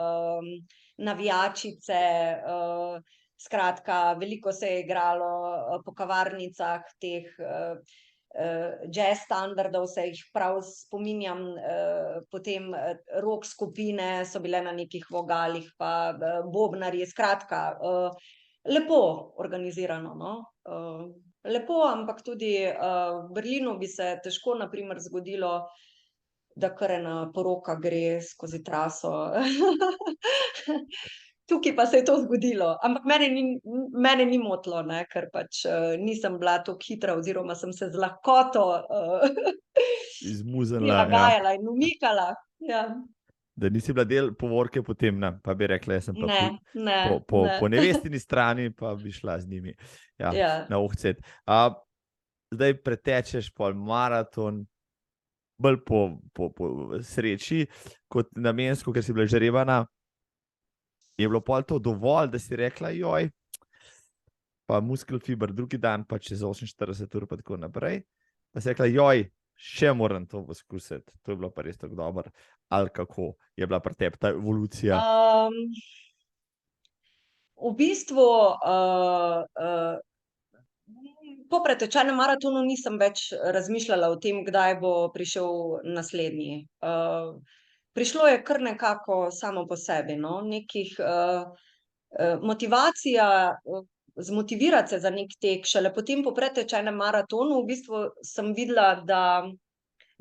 navijačice, skratka, veliko se je igralo po kavarnicah teh jazz standardov, se jih prav spominjam, potem rock skupine so bile na nekih vogalih, pa bobnarji, skratka, lepo organizirano, no. Lepo, ampak tudi v Berlinu bi se težko na primer zgodilo, da kar ena poroka gre skozi traso. Tukaj pa se je to zgodilo, ampak mene ni motilo, ne, ker pač nisem bila toliko hitra oziroma sem se z lahkoto prilagajala in umikala, ja. Da nisi bila del povorke potem, pa bi rekla, jaz sem pa po nevestini strani, pa bi šla z njimi na ohcet. Zdaj pretečeš pol maraton, bolj po sreči, kot namensko, ker si bila žrebana. Je bilo pol to dovolj, da si rekla, joj, pa muskelfiber drugi dan, pa čez 48 ur, pa tako naprej. Pa si rekla, joj, še moram to poskusiti. To je bilo pa res tako dobro. Ali kako je bila pri tebi ta evolucija? V bistvu po pretečenem maratonu nisem več razmišljala o tem, kdaj bo prišel naslednji. Prišlo je kar nekako samo po sebi, no, nekih motivacija, zmotivirati se za nek tek, šele potem po pretečenem maratonu v bistvu sem videla, da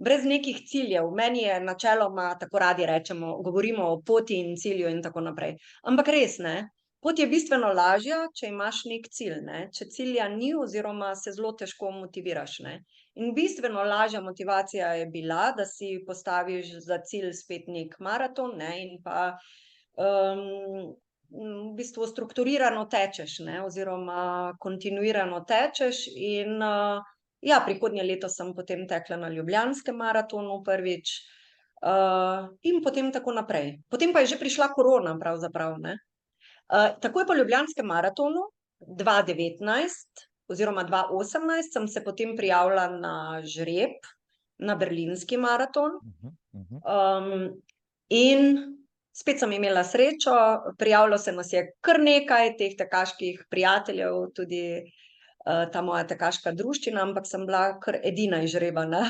brez nekih ciljev. Meni je načeloma, tako radi rečemo, govorimo o poti in cilju in tako naprej. Ampak res ne. Pot je bistveno lažja, če imaš nek cilj, ne? Če cilja ni oziroma se zelo težko motiviraš. Ne? In bistveno lažja motivacija je bila, da si postaviš za cilj spet nek maraton, ne? In pa v bistvu strukturirano tečeš, ne? Oziroma kontinuirano tečeš in ja, prihodnje leto sem potem tekla na Ljubljanskem maratonu prvič in potem tako naprej. Potem pa je že prišla korona pravzaprav, ne? Takoj po Ljubljanskem maratonu 2019 oziroma 2018 sem se potem prijavila na žreb, na berlinski maraton. In spet sem imela srečo, prijavilo se nas je kar nekaj teh tekaških prijateljev, tudi ta moja tekaška druščina, ampak sem bila kar edina izžrebana.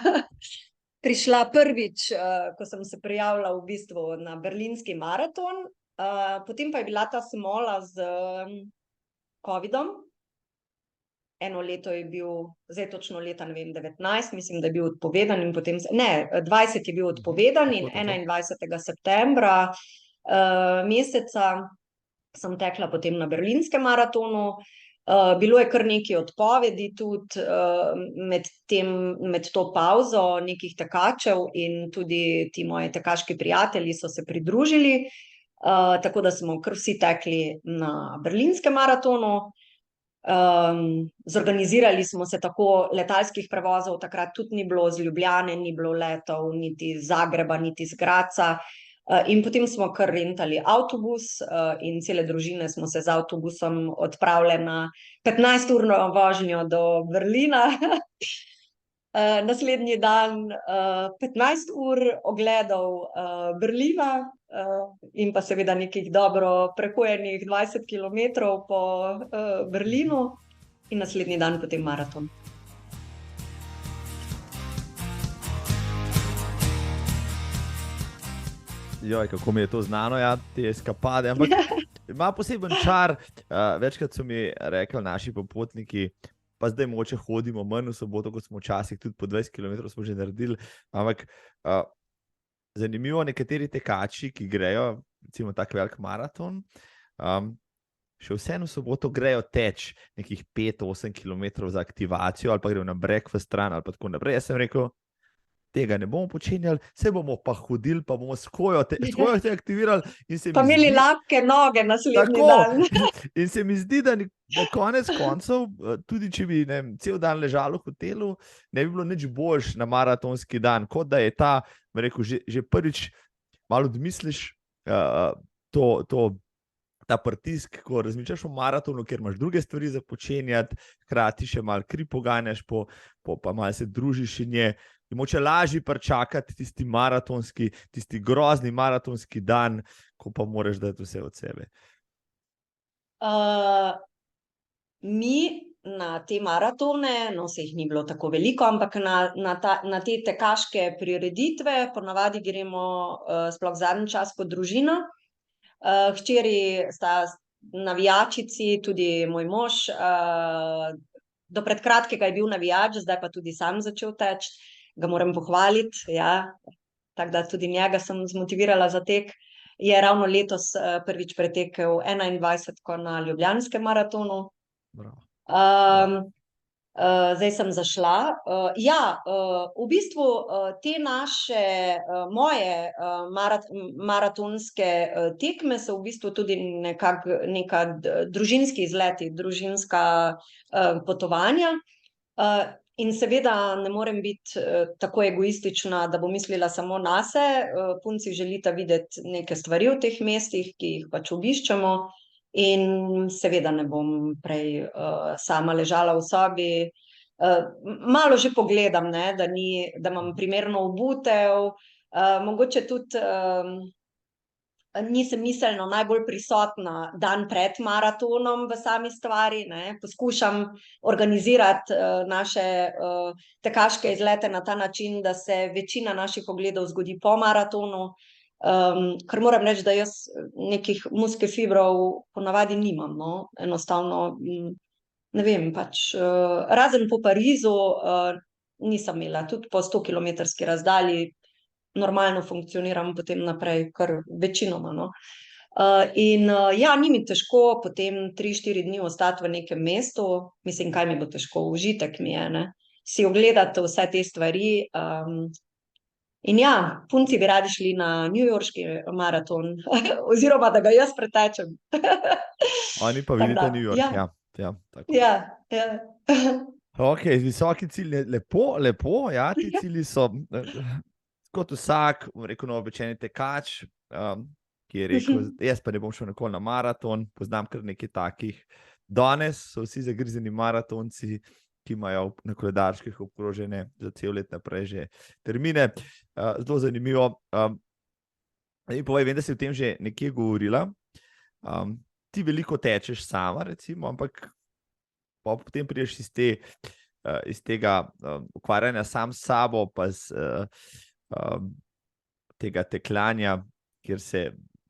Prišla prvič, ko sem se prijavila v bistvu na berlinski maraton, potem pa je bila ta smola z covidom. Eno leto je bil, zdaj točno leta, ne vem, 19, mislim, da je bil odpovedan in potem, 20 je bil odpovedan in 21. septembra meseca sem tekla potem na berlinskem maratonu. Bilo je kar nekaj odpovedi tudi med to pavzo nekih tekačev in tudi ti moji tekaški prijatelji so se pridružili, tako da smo kar vsi tekli na berlinskem maratonu. Zorganizirali smo se tako, letalskih prevozov takrat tudi ni bilo, z Ljubljane ni bilo letov, niti iz Zagreba, niti iz Gradca. In potem smo kar rentali avtobus in cele družine smo se z avtobusom odpravile na 15-urno vožnjo do Berlina. Naslednji dan 15 ur ogledov Berlina in pa seveda nekih dobro prehojenih 20 kilometrov po Berlinu in naslednji dan potem maraton. Joj, kako mi je to znano, ja, te eskapade, ampak ima poseben čar. Večkrat so mi rekli naši popotniki, pa zdaj moče hodimo manj v soboto, kot smo včasih, tudi po 20 km smo že naredili, ampak zanimivo, nekateri tekači, ki grejo, recimo tak velik maraton, še vseeno v soboto grejo teč nekih 5-8 km za aktivacijo ali pa grejo na breakfast stran ali pa tako naprej. Jaz sem rekel, tega ne bomo počenjali, se bomo pa hodili, pa bomo skojo te aktivirali. Pa imeli lahke noge naslednji dan. In se mi zdi, da konec koncev, tudi če bi cel dan ležalo v hotelu, ne bi bilo nič boljš na maratonski dan, kot da je ta, rekel, že prvič malo odmisliš ta pritisk, ko razmišljaš o maratonu, ker imaš druge stvari za počenjati, hkrati še malo kri poganjaš, pa malo se družiš in je moče lažje pričakati tisti maratonski, tisti grozni maratonski dan, ko pa moraš dati vse od sebe. Mi na te maratone, no se jih ni bilo tako veliko, ampak na te tekaške prireditve ponavadi gremo sploh zadnji čas kot družina. Hčeri sta navijačici, tudi moj mož, do pred kratkega je bil navijač, zdaj pa tudi sam začel teči. Ga moram pohvaliti, ja. Tako da tudi njega sem zmotivirala za tek. Je ravno letos prvič pretekel 21 na Ljubljanskem maratonu. Zdaj sem zašla. V bistvu te naše, moje maratonske tekme so v bistvu tudi neka družinski izleti, družinska potovanja. In seveda ne morem biti tako egoistična, da bom mislila samo nase. Punci želita videti neke stvari v teh mestih, ki jih pač obiščemo. In seveda ne bom prej sama ležala v sobi. Malo že pogledam, ne, da imam primerno obutev. Mogoče tudi nisem miselno najbolj prisotna dan pred maratonom v sami stvari, ne. Poskušam organizirati naše tekaške izlete na ta način, da se večina naših ogledov zgodi po maratonu, ker moram reči, da jaz nekih muskelfibrov ponavadi nimam, no. Enostavno, ne vem, pač razen po Parizu, nisem imela. Tudi po 100-kilometrski razdalji normalno funkcioniram potem naprej, kar večinoma, no. Ja, ni mi težko potem 3-4 dni ostati v nekem mestu. Mislim, kaj mi bo težko, užitek mi je, ne. Si ogledati vse te stvari. In ja, punci bi radi šli na newyorški maraton, oziroma da ga jaz pretečem. Oni pa Tako vidite da, New York, ja. ja, tako. Ja, ja. Ok, visoki cilj, lepo, ja, ti cilji so kot vsak, bom rekel, novopečeni tekač, ki je rekel, jaz pa ne bom šel nikoli na maraton, poznam kar nekaj takih. Danes so vsi zagrizeni maratonci, ki imajo na koledarčkih obkrožene za cel let naprej že termine. Zelo zanimivo. In povej, vem, da si o tem že nekje govorila. Ti veliko tečeš sama, recimo, ampak potem prideš iz tega ukvarjanja sam s sabo, pa tega tekljanja, kjer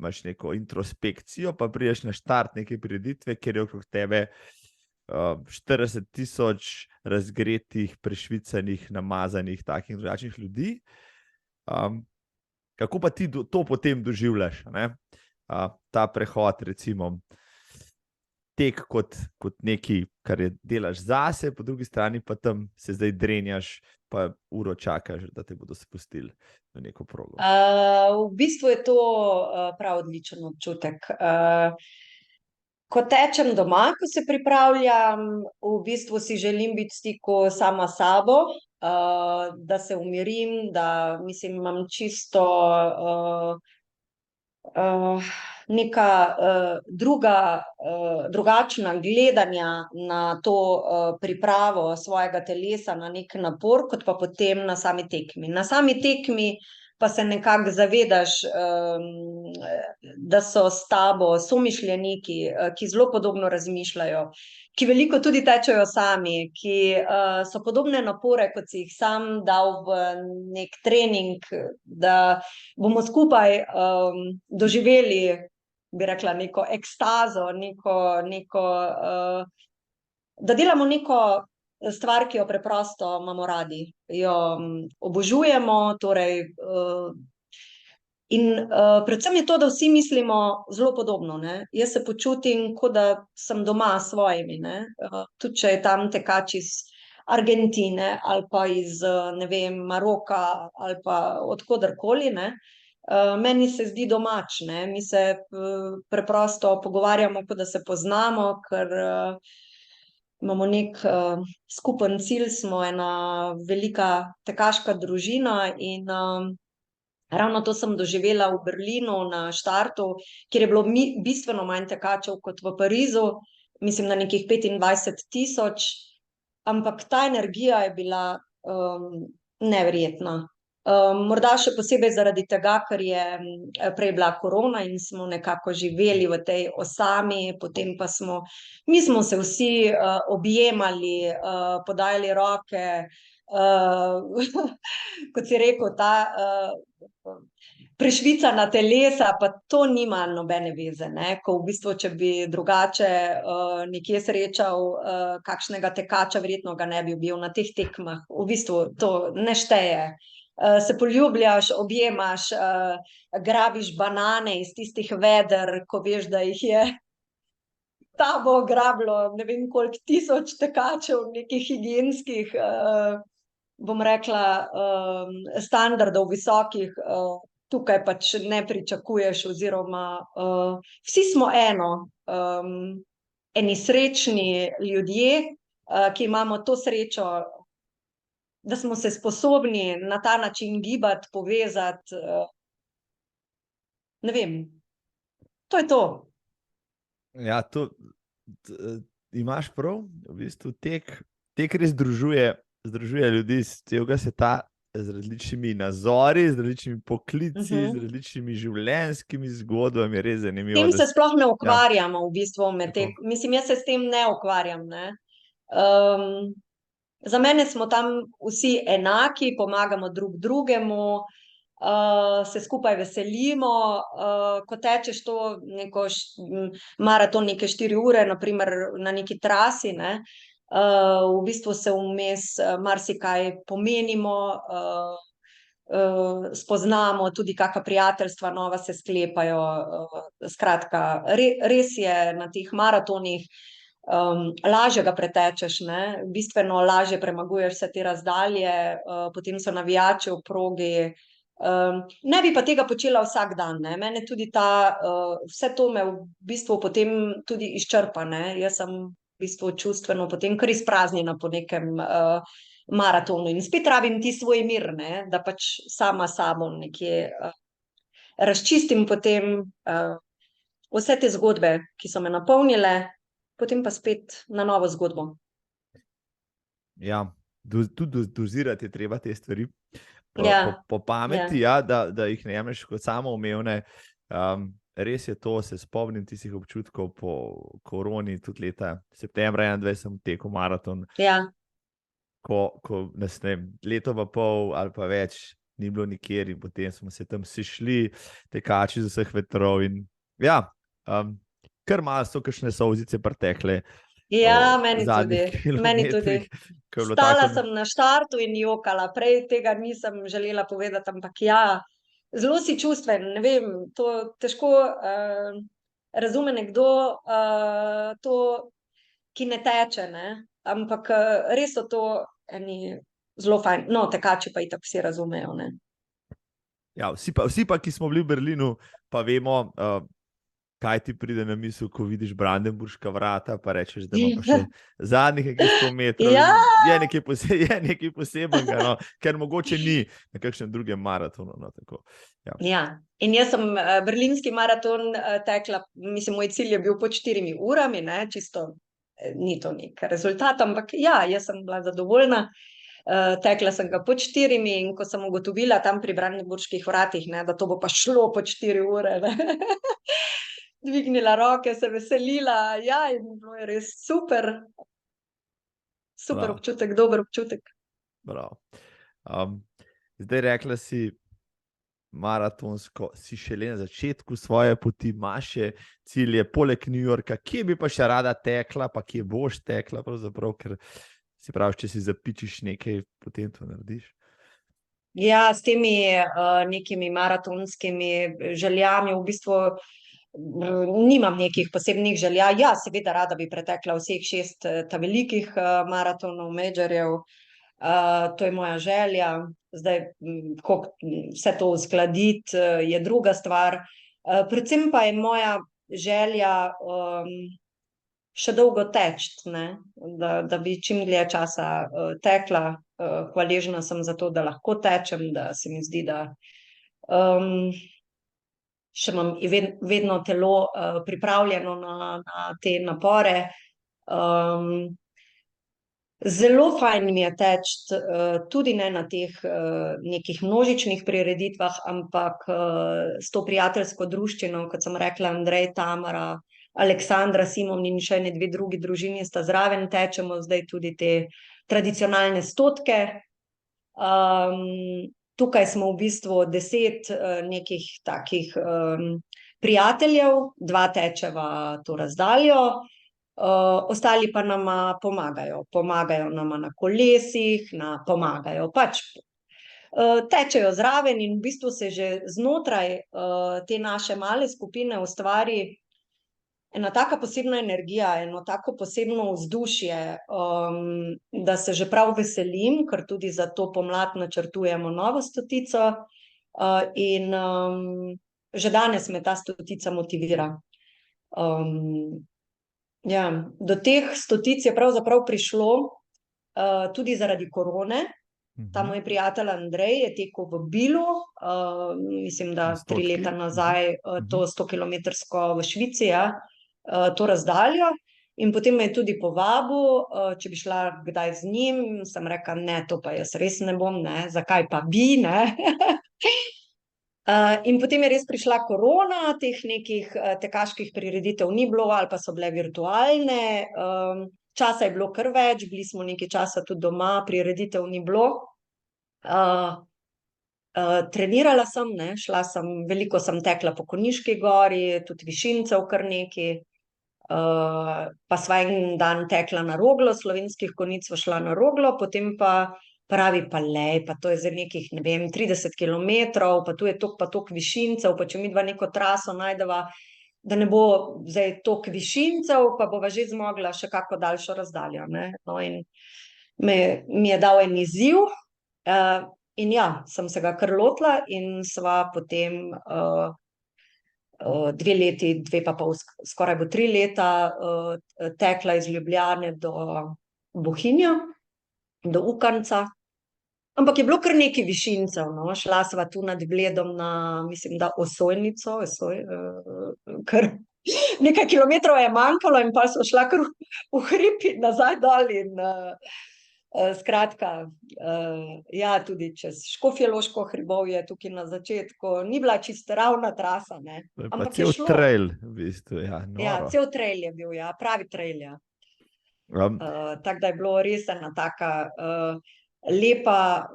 imaš neko introspekcijo, pa prideš na štart neke prireditve, kjer je okrog tebe 40,000 razgretih, prešvicanih, namazanih, takih drugačnih ljudi. Kako pa ti to potem doživljaš, ne? Ta prehod, recimo, tek kot nekaj, kar je delaš zase, po drugi strani pa tam se zdaj drenjaš, pa uro čakaš, da te bodo spustili na neko progo. V bistvu je to prav odličen občutek. Ko tečem doma, ko se pripravljam, v bistvu si želim biti v stiku sama s sabo, da se umirim, da mislim, imam čisto neka drugačna gledanja na to pripravo svojega telesa na nek napor, kot pa potem na sami tekmi. Na sami tekmi pa se nekako zavedaš, da so s tabo somišljeniki, ki zelo podobno razmišljajo, ki veliko tudi tečejo sami, ki so podobne napore, kot si jih sam dal v nek trening, da bomo skupaj doživeli, bi rekla, neko ekstazo, da delamo neko stvar, ki jo preprosto imamo radi, jo obožujemo, torej, in predvsem je to, da vsi mislimo zelo podobno, ne. Jaz se počutim, kot da sem doma s svojimi, ne. Tudi če je tam tekač iz Argentine ali pa iz, ne vem, Maroka ali pa od koderkoli, ne. Meni se zdi domač, ne. Mi se preprosto pogovarjamo, kot da se poznamo, ker imamo nek skupen cilj, smo ena velika tekaška družina in ravno to sem doživela v Berlinu na štartu, kjer je bilo bistveno manj tekačev kot v Parizu, mislim, na nekih 25,000, ampak ta energija je bila neverjetna. Morda še posebej zaradi tega, ker je prej bila korona in smo nekako živeli v tej osami, potem pa mi smo se vsi objemali, podajali roke, kot si rekel, ta prešvicana telesa, pa to nima nobene veze, ne, ko v bistvu, če bi drugače nekje srečal kakšnega tekača, verjetno ga ne bi objel na teh tekmah, v bistvu to ne šteje. Se poljubljaš, objemaš, grabiš banane iz tistih veder, ko veš, da jih je tabo grabilo ne vem koliko tisoč tekačev, nekih higienskih, bom rekla, standardov visokih, tukaj pač ne pričakuješ oziroma vsi smo eno, eni srečni ljudje, ki imamo to srečo, da smo se sposobni na ta način gibati, povezati, ne vem, to je to. Ja, imaš prav, v bistvu tek res združuje ljudi iz celega sveta z različnimi nazori, z različnimi poklici, z različnimi življenjskimi zgodbami, res zanimivo. S tem se sploh ne ukvarjamo v bistvu med mislim, jaz se s tem ne ukvarjam, ne. Za mene smo tam vsi enaki, pomagamo drug drugemu, se skupaj veselimo, ko tečeš to neko maraton neke 4 ure, na primer na neki trasi, ne, v bistvu se vmes marsikaj pomenimo, spoznamo, tudi kakšna prijateljstva nova se sklepajo. Skratka, res je na teh maratonih lažje ga pretečeš, ne? Bistveno lažje premaguješ vse te razdalje, potem so navijači v progi. Ne bi pa tega počela vsak dan, ne? Mene tudi vse to me v bistvu potem tudi izčrpa, ne? Jaz sem v bistvu čustveno potem kar izpraznjena po nekem maratonu in spet rabim ti svoj mir, ne? Da pač sama sabo nekje razčistim potem vse te zgodbe, ki so me napolnile, potem pa spet na novo zgodbo. Ja, tudi dozirati je treba te stvari. Po pameti, da jih ne jemlješ kot samoumevne. Res je to, se spomnim tistih občutkov po koroni, tudi leta septembra 21 sem tekel maraton. Ja. Ko nas leto pa pol ali pa več ni bilo nikjer in potem smo se tam šli, tekači z vseh vetrov in kar malo so kakšne solzice pretekle. Ja, meni tudi. Stala sem na štartu in jokala, prej tega nisem želela povedati, ampak zelo si čustven, ne vem, to težko razume nekdo to, ki ne teče, ne? Ampak res so to eni zelo fajn, no, tekači pa itak vsi razumejo, ne? Ja, vsi pa, ki smo bili v Berlinu, pa vemo, kaj ti pride na misel, ko vidiš Brandenburška vrata, pa rečeš, da ima pa še zadnjih nekaj 100 metrov. Je nekaj posebnega, no, ker mogoče ni na kakšnem drugem maratonu. No, tako. In jaz sem berlinski maraton tekla, mislim, moj cilj je bil pod 4 urami, ne, čisto ni to nek rezultat, ampak jaz sem bila zadovoljna. Tekla sem ga pod 4 in ko sem ugotovila tam pri Brandenburških vratih, ne, da to bo pa šlo pod 4 ure, ne. Dvignila roke, se veselila, in bilo je res super. Super občutek, dober občutek. Bravo. Zdaj rekla si maratonsko, si šele na začetku svoje poti, imaš še cilje poleg New Yorka, kje bi pa še rada tekla, pa kje boš tekla pravzaprav, ker si praviš, če si zapičiš nekaj, potem to narediš. Ja, s temi nekimi maratonskimi željami v bistvu nimam nekih posebnih želja. Seveda rada bi pretekla vseh 6 velikih maratonov, majorjev, to je moja želja. Zdaj, kako vse to uskladiti, je druga stvar. Predvsem pa je moja želja še dolgo teči, ne? Da bi čim dlje časa tekla. Hvaležna sem za to, da lahko tečem, da se mi zdi, da še imam vedno telo pripravljeno na te napore. Zelo fajn mi je teči, tudi ne na teh nekih množičnih prireditvah, ampak s to prijateljsko druščino, kot sem rekla, Andrej, Tamara, Aleksandra, Simon in še ene 2 drugi družini sta zraven, tečemo zdaj tudi te tradicionalne stotke. Tukaj smo v bistvu 10 nekih takih prijateljev, 2 tečeva to razdaljo, ostali pa nama pomagajo. Pomagajo nama na kolesih, pomagajo pač. Tečejo zraven in v bistvu se že znotraj te naše male skupine ustvari ena taka posebna energija, eno tako posebno vzdušje, da se že prav veselim, ker tudi za to pomlad načrtujemo novo stotico in že danes me ta stotica motivira. Do teh stotic je pravzaprav prišlo tudi zaradi korone. Ta moj prijatelj Andrej je tekel v Bilu, mislim, da 3 leta nazaj, to 100-kilometrsko v Švici, to razdaljo, in potem me je tudi povabil, če bi šla kdaj z njim. Sem rekla, ne, to pa jaz res ne bom, ne, zakaj pa bi, ne. In potem je res prišla korona, teh nekih tekaških prireditev ni bilo ali pa so bile virtualne, časa je bilo kar več, bili smo nekaj časa tudi doma, prireditev ni bilo. Trenirala sem, veliko sem tekla po Konjiški gori, tudi višincev kar nekaj. pa sva en dan tekla na Roglo, Slovenskih Konjic sva šla na Roglo, potem pa pravi, pa lej, pa to je zdaj nekih, ne vem, 30 kilometrov, pa tu je toliko pa toliko višincev, pa če midva neko traso najdeva, da ne bo zdaj toliko višincev, pa bova že zmogla še kako daljšo razdaljo, ne. No, in mi je dal en izziv, in ja, sem se ga kar lotila in sva potem 2 leti, 2 pa pol, skoraj bo 3 leta tekla iz Ljubljane do Bohinja, do Ukanca. Ampak je bilo kar nekaj višincev, no. Šla sva tu nad Bledom na, mislim, da Osojnico, kar nekaj kilometrov je manjkalo in pa sva šla kar v hrib in nazaj dol in skratka, ja, tudi čez Škofjeloško hribovje tukaj na začetku, ni bila čisto ravna trasa, ne. To je pa Ampak je cel šlo. trail, v bistvu, ja, Ja, noro. cel trail je bil, ja, pravi trail, ja. Tako da je bilo res ena taka lepa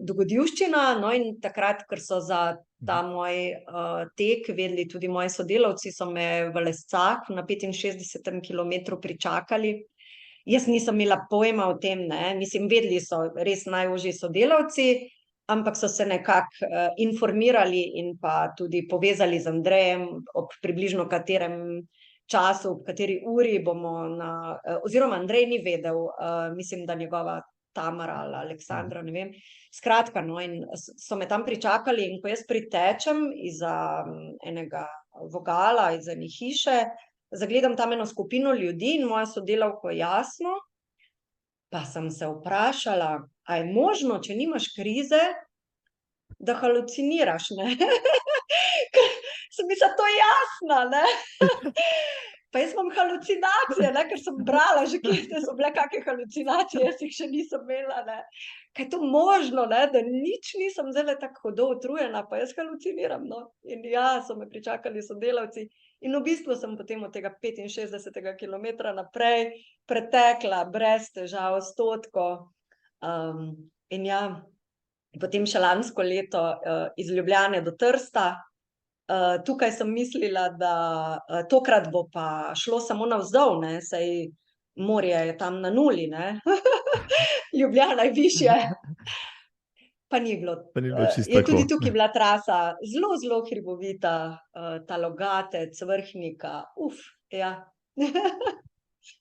dogodivščina, no, in takrat, ker so za ta moj tek vedeli tudi moji sodelavci, so me v Lescah na 65. kilometru pričakali. Jaz nisem imela pojma o tem, ne, mislim, vedeli so res najožji sodelavci, ampak so se nekako informirali in pa tudi povezali z Andrejem, ob približno katerem času, ob kateri uri bomo oziroma Andrej ni vedel, mislim, da njegova Tamara ali Aleksandra, ne vem. Skratka, no, in so me tam pričakali in ko jaz pritečem izza enega vogala, iz ene hiše, zagledam tam eno skupino ljudi in mojo sodelavko Jasno, pa sem se vprašala, a je možno, če nimaš krize, da haluciniraš, ne? Ker sem mislila, to je Jasna, ne? Pa jaz imam halucinacije, ne, ker sem brala že, kje so bile kakšne halucinacije, jaz jih še nisem imela, ne. Kaj je to možno, ne, da nič nisem zdajle tako hudo utrujena, pa jaz haluciniram, no. In ja, so me pričakali sodelavci in v bistvu sem potem od tega 65. kilometra naprej pretekla brez težav 100. In ja, potem še lansko leto iz Ljubljane do Trsta. Tukaj sem mislila, da tokrat bo pa šlo samo navzdol, ne, saj morje je tam na nuli, ne. Ljubljana je višje. Pa ni bilo. Pa ni bilo čisto Je tudi tako. tukaj bila trasa zelo, zelo hribovita, ta Logatec, Vrhnika, ja.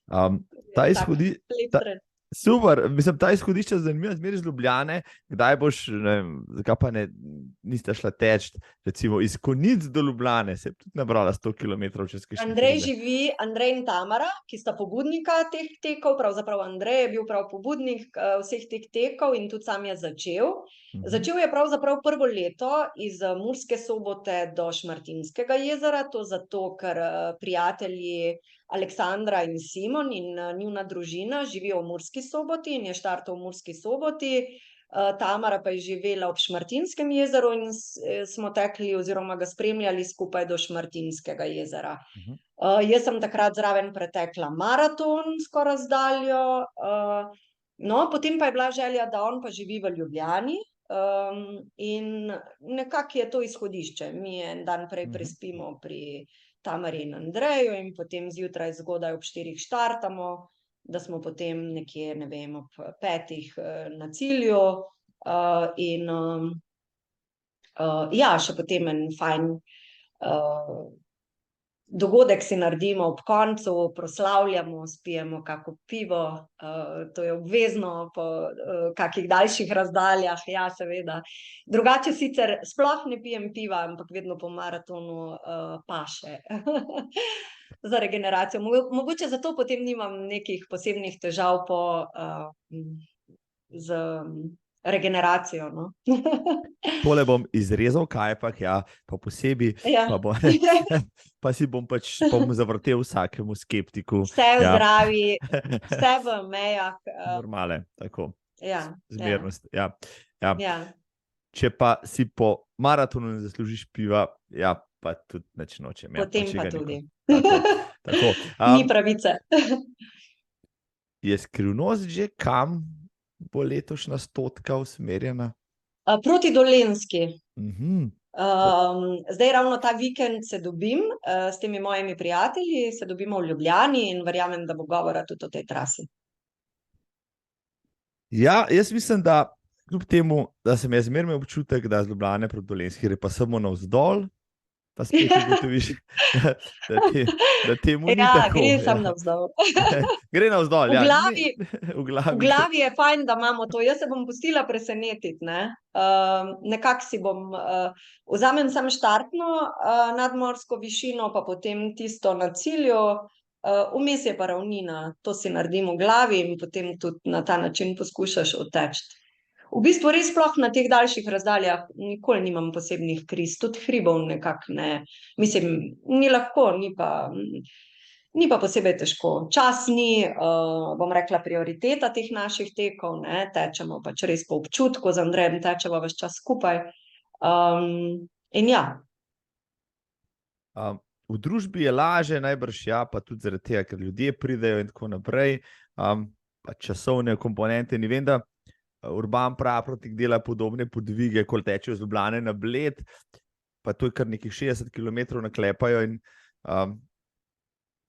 Ta Tak lep tren. Super, mislim, ta izhodišča zanimiva, zmeraj iz Ljubljane. Kdaj boš, ne vem, zakaj pa niste šla teč, recimo iz Konjic do Ljubljane, se je tudi nabrala 100 kilometrov čez kakšne hribe. Andrej in Tamara, ki sta pobudnika teh tekov, pravzaprav Andrej je bil prav pobudnik vseh teh tekov in tudi sam je začel. Začel je pravzaprav prvo leto iz Murske Sobote do Šmartinskega jezera, to zato, ker prijatelji Aleksandra in Simon in njuna družina živijo v Murski Soboti in je štartal v Murski Soboti. Tamara pa je živela ob Šmartinskem jezeru in smo tekli oziroma ga spremljali skupaj do Šmartinskega jezera. Jaz sem takrat zraven pretekla maratonsko razdaljo, no, potem pa je bila želja, da on pa živi v Ljubljani, in nekako je to izhodišče. Mi en dan prej prespimo pri Tamari in Andreju in potem zjutraj zgodaj ob 4 štartamo, da smo potem nekje, ne vem, ob 5 na cilju, in ja, še potem en fajn dogodek si naredimo ob koncu, proslavljamo, spijemo kako pivo, to je obvezno po kakih daljših razdaljah, ja, seveda. Drugače sicer sploh ne pijem piva, ampak vedno po maratonu paše za regeneracijo. Mogoče zato potem nimam nekih posebnih težav z regeneracijo, no. Tole bom izrezal, kajpak, ja, pa posebej, pa si bom zavrtel vsakemu skeptiku. Vse v zdravi, vse v mejah. Normale, tako. Ja. Zmernost, ja. Če pa si po maratonu ne zaslužiš piva, ja, pa tudi nič nočem. Potem pa tudi. Tako. Ni pravice. Je skrivnost že, kam bo letošnja 100 usmerjena? Proti Dolenjski. Zdaj ravno ta vikend se dobim s temi mojimi prijatelji, se dobimo v Ljubljani in verjamem, da bo govora tudi o tej trasi. Ja, jaz mislim, da kljub temu, da sem jaz zmeraj imel občutek, da z Ljubljane proti Dolenjski gre pa samo navzdol, pa spet ugotoviš, da temu ni tako. Gre samo navzdol. Gre navzdol, ja. V glavi je fajn, da imamo to. Jaz se bom pustila presenetiti, ne. Nekako si bom, vzamem samo štartno nadmorsko višino, pa potem tisto na cilju, vmes je pa ravnina, to si naredim v glavi in potem tudi na ta način poskušaš odteči. V bistvu res sploh na teh daljših razdaljah nikoli nimam posebnih kriz, tudi hribov nekako ne. Mislim, ni lahko, ni pa posebej težko. Čas ni, bom rekla, prioriteta teh naših tekov, ne, tečemo pač res po občutku, z Andrejem tečemo ves čas skupaj. In ja. V družbi je laže, najbrž ja, pa tudi zaradi tega, ker ljudje pridejo in tako naprej, pa časovne komponente. Ni vem, da Urban Praprotik dela podobne podvige, ko tečejo z Ljubljane na Bled, pa to je kar nekih 60 km naklepajo in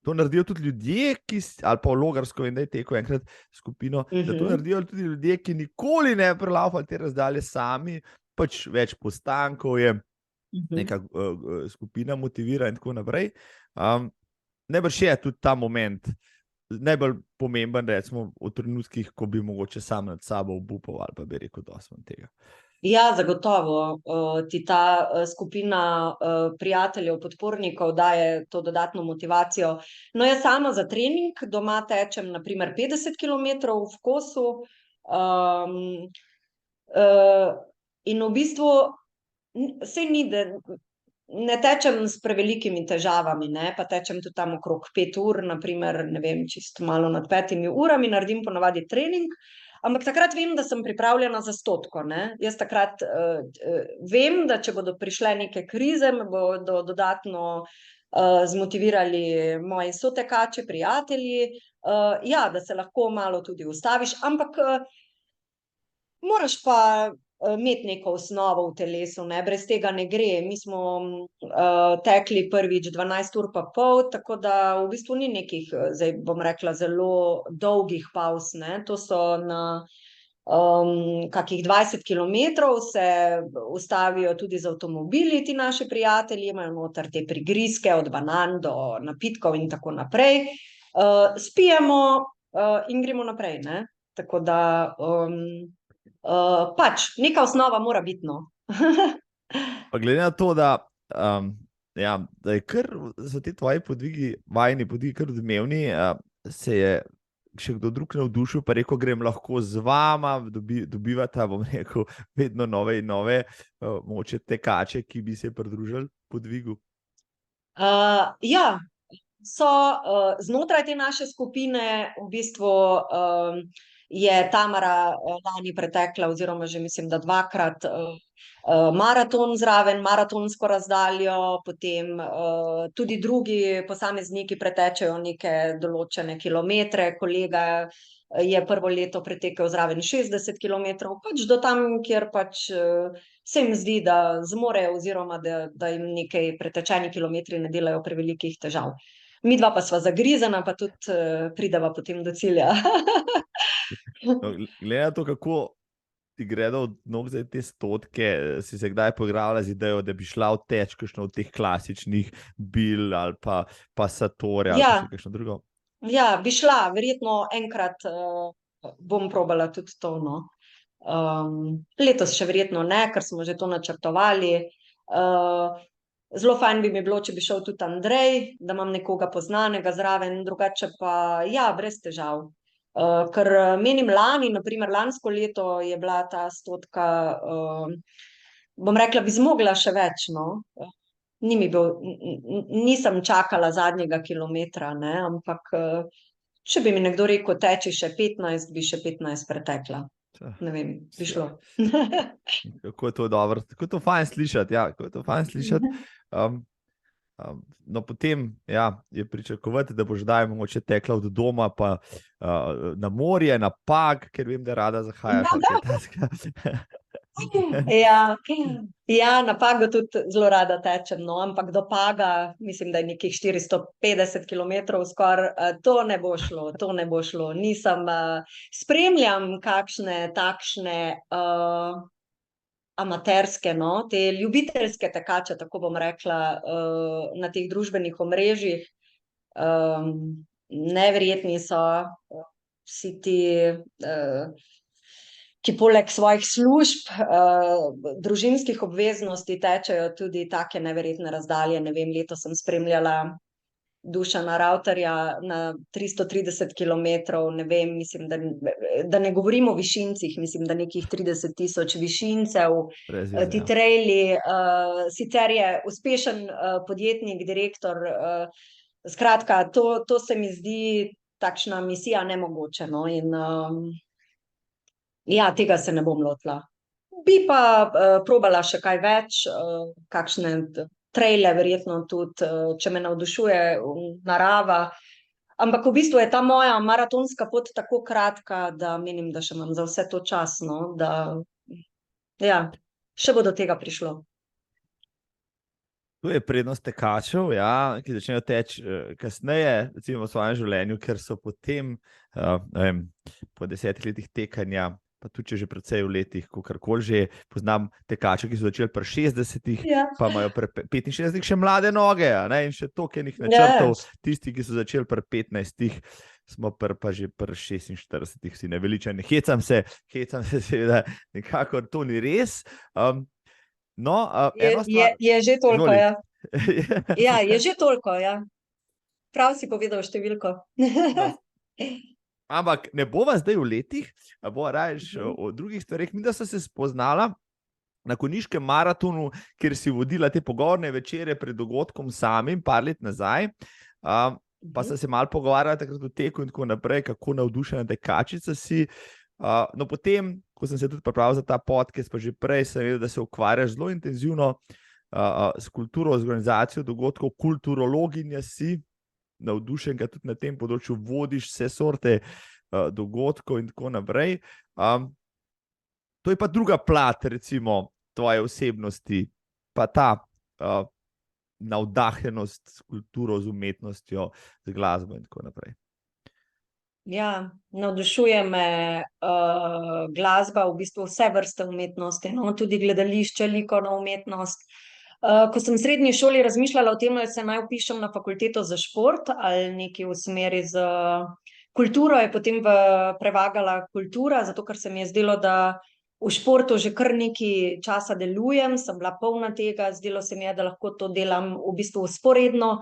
to naredijo tudi ljudje, ali pa v Logarsko, in da je teko enkrat skupino, da to naredijo tudi ljudje, ki nikoli ne prelaufajo te razdalje sami, pač več postankov je, neka skupina motivira in tako naprej. Najbrž je tudi ta moment najbolj pomemben, recimo v trenutkih, ko bi mogoče sam nad sabo obupal ali pa bi rekel, da sem tega. Ja, zagotovo. Ti ta skupina prijateljev, podpornikov daje to dodatno motivacijo. No, jaz sama za trening doma tečem na primer 50 km v kosu, in v bistvu saj ni, da ne tečem s prevelikimi težavami, ne, pa tečem tudi tam okrog 5 ur, na primer, ne vem, čisto malo nad 5 urami, naredim ponavadi trening, ampak takrat vem, da sem pripravljena za 100, ne. Jaz takrat vem, da če bodo prišle neke krize, me bodo dodatno zmotivirali moji sotekači, prijatelji, ja, da se lahko malo tudi ustaviš, ampak moraš pa imeti neko osnovo v telesu, ne, brez tega ne gre. Mi smo tekli prvič 12 ur pa pol, tako da v bistvu ni nekih, zdaj bom rekla, zelo dolgih pavz, ne, to so na kakih 20 km se ustavijo tudi z avtomobili ti naši prijatelji, imajo noter te prigrizke od banan do napitkov in tako naprej. Spijemo in gremo naprej, ne, tako da pač neka osnova mora biti, no. Pa glede na to, da da je kar, so ti tvoji podvigi, vajini podvigi kar odmevni, se je še kdo drug navdušil, pa rekel, grem lahko z vama, dobivata, bom rekel, vedno nove in nove mogoče tekače, ki bi se pridružili podvigu? Ja, so znotraj te naše skupine v bistvu je Tamara lani pretekla, oziroma že mislim, da 2-krat maraton zraven, maratonsko razdaljo, potem tudi drugi posamezniki pretečejo neke določene kilometre, kolega je prvo leto pretekel zraven 60 km, pač do tam, kjer pač se jim zdi, da zmorejo, oziroma da jim nekaj pretečeni kilometri ne delajo prevelikih težav. Midva pa sva zagrizena, pa tudi prideva potem do cilja. No, glede na to, kako ti gredo od nog zdaj te 100, si se kdaj poigrala z idejo, da bi šla odteč kakšno od teh klasičnih Bil ali pa Satori ali pa še kakšno drugo? Ja, bi šla, verjetno enkrat bom probala tudi to, no. Letos še verjetno ne, ker smo že to načrtovali. Zelo fajn bi mi bilo, če bi šel tudi Andrej, da imam nekoga poznanega zraven, drugače pa ja, brez težav. Ker menim lani, na primer lansko leto je bila ta 100, bom rekla, bi zmogla še več, no. Nisem čakala zadnjega kilometra, ne, ampak če bi mi nekdo rekel, teči še 15, bi še 15 pretekla. Ne vem, bi šlo. Kako je to dobro, kako je to fajn slišati, ja, kako je to fajn slišati. No, potem ja, je pričakovati, da boš daj mogoče tekla od doma pa na morje, na Pag, ker vem, da rada zahajaš. Ja, na Pagu tudi zelo rada tečem, no, ampak do Paga, mislim, da je nekih 450 km skoraj, to ne bo šlo, to ne bo šlo. Nisem, spremljam kakšne takšne amaterske, no, te ljubiteljske tekače, tako bom rekla, na teh družbenih omrežjih. Neverjetni so vsi ti, ki poleg svojih služb, družinskih obveznosti tečejo tudi take neverjetne razdalje. Ne vem, letos sem spremljala Dušana Ravtarja na 330 km, ne vem, mislim, da ne govorimo o višincih, mislim, da nekih 30 000 višincev, ti trejli, sicer je uspešen podjetnik, direktor, skratka, to se mi zdi takšna misija nemogoče, no, in ja, tega se ne bom lotila. Bi pa probala še kaj več, kakšne trejle, verjetno tudi, če me navdušuje narava. Ampak v bistvu je ta moja maratonska pot tako kratka, da menim, da še imam za vse to čas, no, da ja, še bo do tega prišlo. To je prednost tekačev, ja, ki začnejo teči kasneje, recimo v svojem življenju, ker so potem, ne vem, po 10 letih tekanja, pa tudi če že precej v letih, kakorkoli že, poznam tekače, ki so začeli pri 60-ih, pa imajo pri 65-ih še mlade noge, ne, in še toliko enih načrtov, tisti, ki so začeli pri 15-ih, smo pa že pri 46-ih vsi naveličani. Hecam se seveda, nekako to ni res. No, je že toliko, ja. Ja, je že toliko, ja. Prav si povedal številko. No. Ampak ne bova zdaj v letih, bova raje o drugih stvareh. Midva sta se spoznala na konjiškem maratonu, kjer si vodila te pogovorne večere pred dogodkom samim, par let nazaj. Pa sta se malo pogovarjala takrat o teku in tako naprej, kako navdušena tekačica si. No, potem, ko sem se tudi pripravil za ta podcast, pa že prej sem vedel, da se ukvarjaš zelo intenzivno s kulturo, z organizacijo dogodkov, kulturologinja si, navdušenka tudi na tem področju, vodiš vse sorte dogodkov in tako naprej. To je pa druga plat, recimo, tvoje osebnosti, pa ta navdahnjenost s kulturo, z umetnostjo, z glasbo in tako naprej. Ja, navdušuje me glasba, v bistvu vse vrste umetnosti, no, tudi gledališče, likovna umetnost. Ko sem v srednji šoli razmišljala o tem, ali se naj vpišem na fakulteto za šport ali nekaj v smeri z kulturo, je potem prevagala kultura, zato ker se mi je zdelo, da v športu že kar nekaj časa delujem, sem bila polna tega, zdelo se mi je, da lahko to delam v bistvu vzporedno.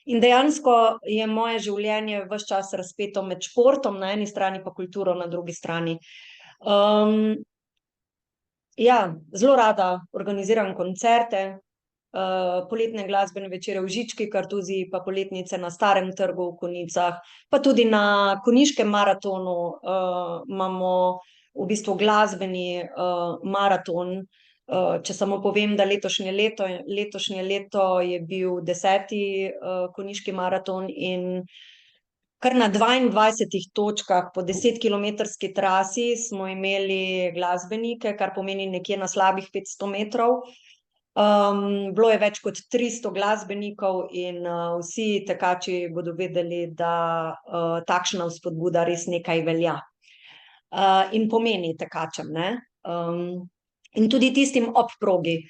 In dejansko je moje življenje ves čas razpeto med športom na eni strani, pa kulturo na drugi strani. Ja, zelo rada organiziram koncerte, poletne glasbene večere v Žički Kartuziji, pa poletnice na Starem trgu v Konjicah, pa tudi na konjiškem maratonu imamo v bistvu glasbeni maraton. Če samo povem, da letošnje leto je bil 10. konjiški maraton in kar na 22 točkah po 10-kilometrski trasi smo imeli glasbenike, kar pomeni nekje na slabih 500 metrov. Bilo je več kot 300 glasbenikov in vsi tekači bodo vedeli, da takšna vzpodbuda res nekaj velja. In pomeni tekačem, ne? In tudi tistim ob progi.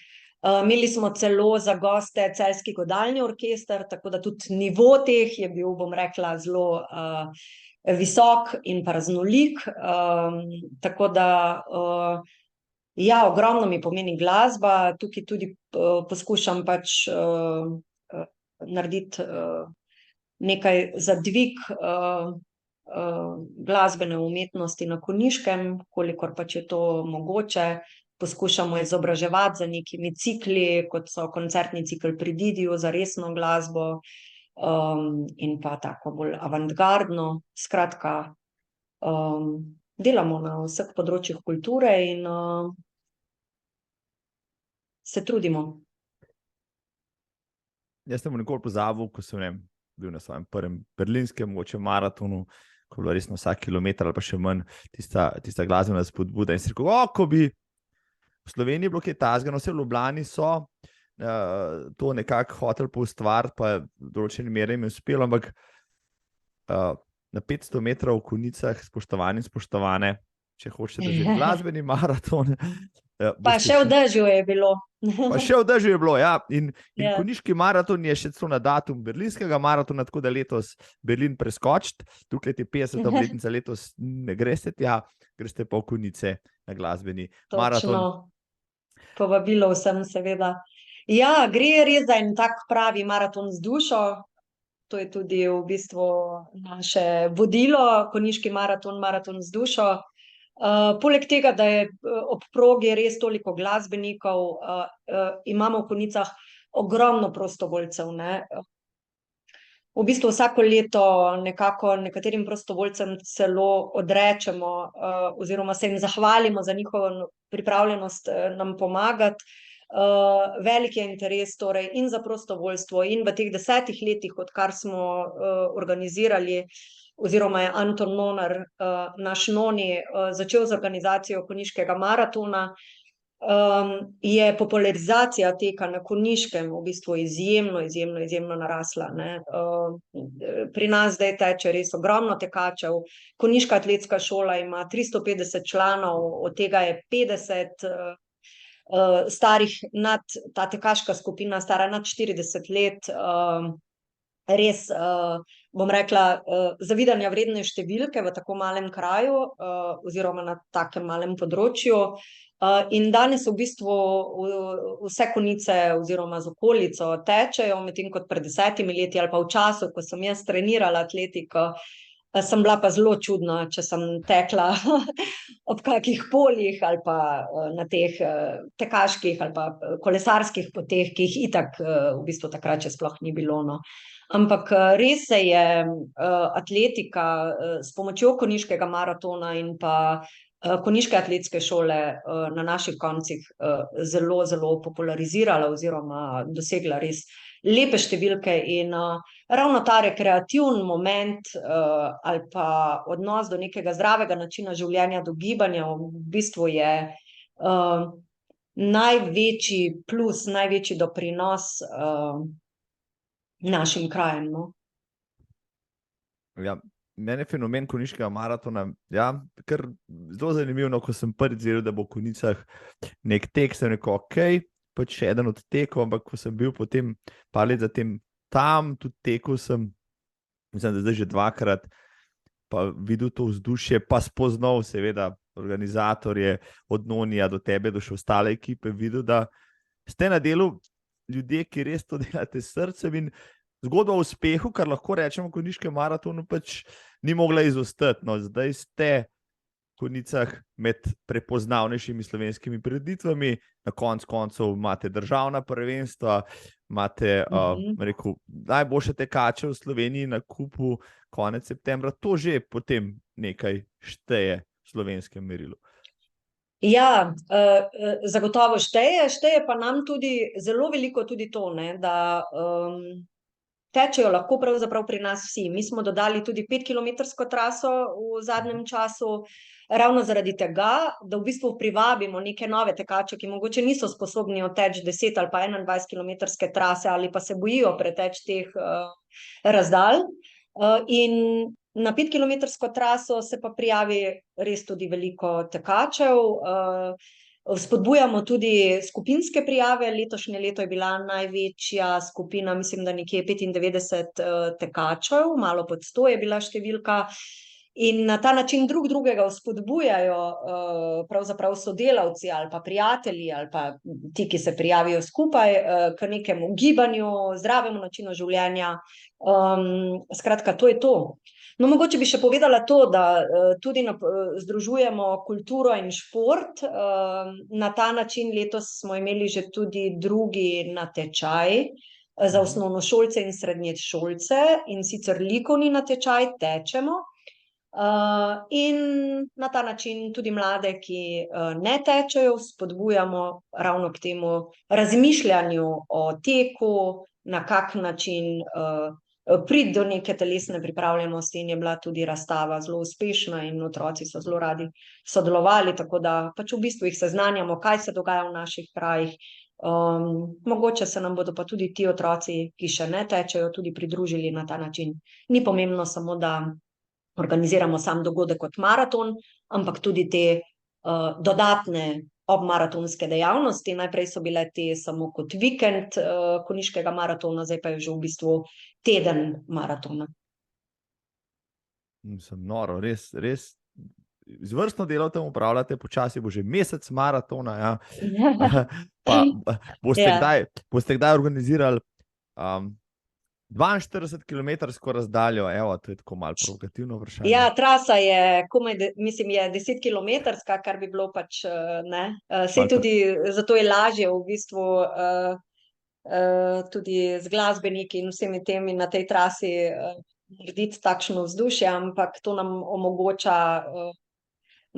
Imeli smo celo za goste Celjski godalni orkester, tako da tudi nivo teh je bil, bom rekla, zelo visok in pa raznolik. Tako da ja, ogromno mi pomeni glasba, tukaj tudi poskušam pač narediti nekaj za dvig glasbene umetnosti na konjiškem, kolikor pač je to mogoče. Poskušamo izobraževati za nekimi cikli, kot so koncertni cikl pri Didiju za resno glasbo in pa tako bolj avantgardno. Skratka, delamo na vseh področjih kulture in se trudimo. Jaz sem nikoli pozabil, ko sem bil na svojem prvem berlinskem mogoče maratonu, ko je bilo res na vsak kilometer ali pa še manj tista glasbena spodbuda in si rekel, ko bi v Sloveniji je bilo kaj takega, no, vse v Ljubljani so to nekako hoteli poustvariti, pa v določeni meri jim je uspelo, ampak na 500 metrov v Konicah, spoštovani in spoštovane, če hočete doživeti glasbeni maraton. Pa še v dežju je bilo. Pa še v dežju je bilo, ja. In Ja. Konjiški maraton je še celo na datum berlinskega maratona, tako da letos Berlin preskočiti, tukaj je 50. obletnica, letos ne greste tja, greste pa v Konjice na glasbeni maraton. Točno. Povabilo vsem, seveda. Ja, gre res za en tak pravi maraton z dušo. To je tudi v bistvu naše vodilo, konjiški maraton, maraton z dušo. Poleg tega, da je ob progi res toliko glasbenikov, imamo v Konjicah ogromno prostovoljcev, ne. V bistvu vsako leto nekako nekaterim prostovoljcem celo odrečemo, oziroma se jim zahvalimo za njihovo pripravljenost nam pomagati. Velik je interes torej in za prostovoljstvo in v teh 10 letih, odkar smo organizirali, oziroma je Anton Nonar, naš Noni, začel z organizacijo konjiškega maratona, je popularizacija teka na Konjiškem v bistvu izjemno narasla, ne. Pri nas zdaj teče res ogromno tekačev, Konjiška atletska šola ima 350 članov, od tega je 50 starih ta tekaška skupina stara nad 40 let, res, bom rekla, zavidanja vredne številke v tako malem kraju, oziroma na takem malem področju. In danes v bistvu vse Konjice oziroma z okolico tečejo, medtem kot pred 10 leti ali pa v času, ko sem jaz trenirala atletiko, sem bila pa zelo čudna, če sem tekla ob kakih poljih ali pa na teh tekaških ali pa kolesarskih poteh, ki jih itak v bistvu takrat še sploh ni bilo, no. Ampak res se je atletika s pomočjo konjiškega maratona in pa konjiške atletske šole na naših koncih zelo popularizirala oziroma dosegla res lepe številke in ravno ta rekreativni moment ali pa odnos do nekega zdravega načina življenja, do gibanja v bistvu je največji plus, največji doprinos našim krajem, no. Ja, mene je fenomen konjiškega maratona, ja, kar zelo zanimivo, ko sem prvič zvedel, da bo v Konjicah nek tek, sem rekel, okej, pač še eden od tekov, ampak ko sem bil potem par let zatem tam, tudi tekel sem, mislim, da zdaj že 2-krat, pa videl to vzdušje, pa spoznal seveda organizatorje od Nonija do tebe, do še ostale ekipe, videl, da ste na delu ljudje, ki res to delate s srcem in zgodba o uspehu, kar lahko rečemo v konjiškem maratonu, pač ni mogla izostati. No, zdaj ste v Konjicah med prepoznavnejšimi slovenskimi prireditvami, na koncu imate državna prvenstva, imate rekel, najboljše tekače v Sloveniji na kupu konec septembra, to že potem nekaj šteje v slovenskem merilu. Ja, zagotovo šteje pa nam tudi zelo veliko tudi to, ne, da tečejo lahko pravzaprav pri nas vsi. Mi smo dodali tudi 5-kilometrsko traso v zadnjem času, ravno zaradi tega, da v bistvu privabimo neke nove tekače, ki mogoče niso sposobni odteči 10 ali pa 21-kilometrske trase ali pa se bojijo preteči teh razdalj. In na 5-kilometrsko traso se pa prijavi res tudi veliko tekačev. Spodbujamo tudi skupinske prijave, letošnje leto je bila največja skupina, mislim, da nekje 95 tekačev, malo pod 100 je bila številka. In na ta način drug drugega vzpodbujajo pravzaprav sodelavci ali pa prijatelji ali pa ti, ki se prijavijo skupaj k nekemu gibanju, zdravemu načinu življenja. Skratka, to je to. No, mogoče bi še povedala to, da tudi združujemo kulturo in šport. Na ta način letos smo imeli že tudi drugi natečaj za osnovnošolce in srednješolce, in sicer likovni natečaj Tečemo. In na ta način tudi mlade, ki ne tečejo, spodbujamo ravno k temu razmišljanju o teku, na kak način priti do neke telesne pripravljenosti in je bila tudi razstava zelo uspešna in otroci so zelo radi sodelovali, tako da pač v bistvu jih seznanjamo, kaj se dogaja v naših krajih. Mogoče se nam bodo pa tudi ti otroci, ki še ne tečejo, tudi pridružili na ta način. Ni pomembno samo, da organiziramo sam dogodek kot maraton, ampak tudi te dodatne obmaratonske dejavnosti. Najprej so bile te samo kot vikend konjiškega maratona, zdaj pa je že v bistvu teden maratona. Sem noro, res izvrstno delo tam upravljate, počasi bo že mesec maratona. Ja. Pa boste kdaj organizirali 42-kilometrsko razdaljo? Evo, to je tako malo provokativno vprašanje. Ja, trasa je komaj, mislim, je 10-kilometrska, kar bi bilo pač, ne. Saj tudi zato je lažje v bistvu tudi z glasbeniki in vsemi temi na tej trasi narediti takšno vzdušje, ampak to nam omogoča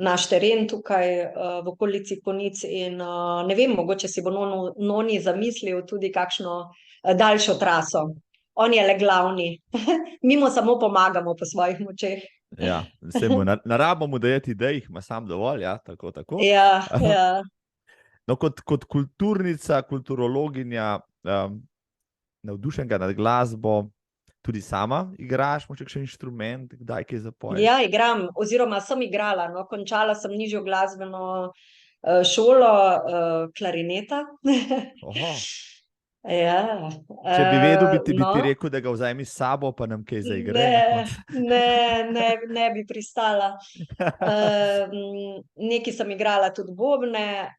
naš teren tukaj v okolici Konjic in ne vem, mogoče si bo Noni zamislil tudi kakšno daljšo traso. On je le glavni. Mi mu samo pomagamo po svojih močeh. Ja, ne rabimo dajati idej, jih ima sam dovolj, ja, tako. Ja. No, kot kulturnica, kulturologinja, navdušenega nad glasbo, tudi sama igraš, mogoče kakšen inštrument, kdaj kaj zapoješ? Ja, igram, oziroma sem igrala, no, končala sem nižjo glasbeno šolo, klarineta. Oho. Ja. Če bi vedel, bi ti rekel, da ga vzemi s sabo, pa nam kaj zaigre. Ne bi pristala. Nekaj sem igrala tudi bobne,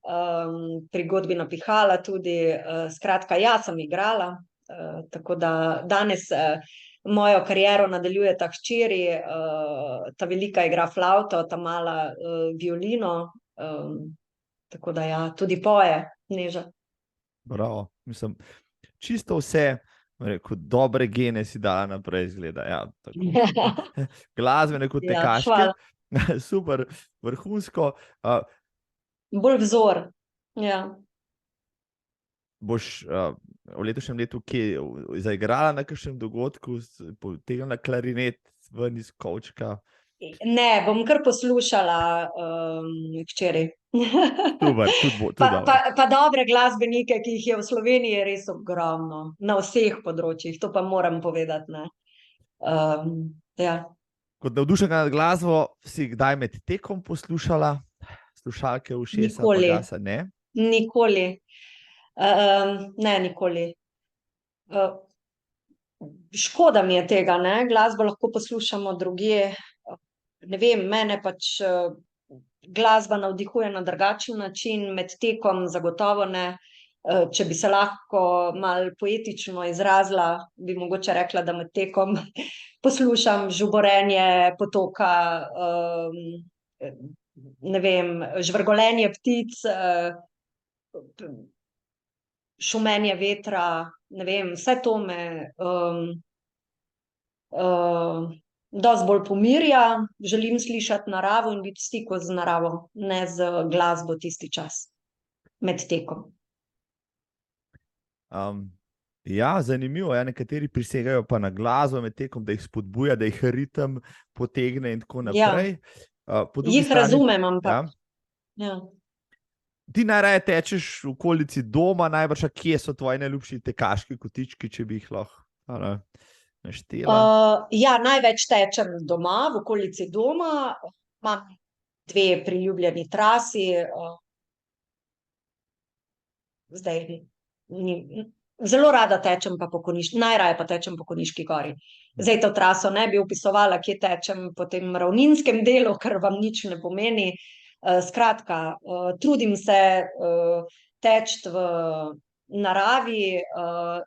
pri godbi napihala tudi, skratka, ja, sem igrala, tako da danes mojo kariero nadaljujeta hčeri, ta velika igra flavto, ta mala violino, tako da ja, tudi poje, Neža. Bravo, mislim, čisto vse, rekel, dobre gene si dala naprej, izgleda. Ja, tako. Glasbene kot tekaške. Ja, super, vrhunsko. Bolj vzor, ja. Boš v letošnjem letu kje zaigrala na kakšnem dogodku, potegnila klarinet ven iz kovčka? Ne, bom kar poslušala hčeri. Super, tudi dobro. Pa dobre glasbenike, ki jih je v Sloveniji res ogromno, na vseh področjih, to pa moram povedati, ne. Ja. Kot navdušenka nad glasbo, si kdaj med tekom poslušala slušalke v ušesa pa gasa, ne? Nikoli. Ne, nikoli. Škoda mi je tega, ne, glasbo lahko poslušamo drugje. Ne vem, mene pač glasba navdihuje na drugačen način, med tekom zagotovo ne. Če bi se lahko malo poetično izrazila, bi mogoče rekla, da med tekom poslušam žuborenje potoka, ne vem, žvrgolenje ptic, šumenje vetra, ne vem, vse to me dosti bolj pomirja, želim slišati naravo in biti v stiku z naravo, ne z glasbo tisti čas, med tekom. Ja, zanimivo, ja, nekateri prisegajo pa na glasbo med tekom, da jih spodbuja, da jih ritem potegne in tako naprej. Jih razumem, ampak. Ja. Ti najraje tečeš v okolici doma, najbrž, kje so tvoji najljubši tekaški kotički, če bi jih lahko naštela? Ja, največ tečem doma, v okolici doma, imam 2 priljubljeni trasi, zdaj zelo rada tečem pa najraje pa tečem po Konjiški gori. Zdaj to traso ne bi opisovala, kje tečem po tem ravninskem delu, ker vam nič ne pomeni. Skratka, trudim se teči v naravi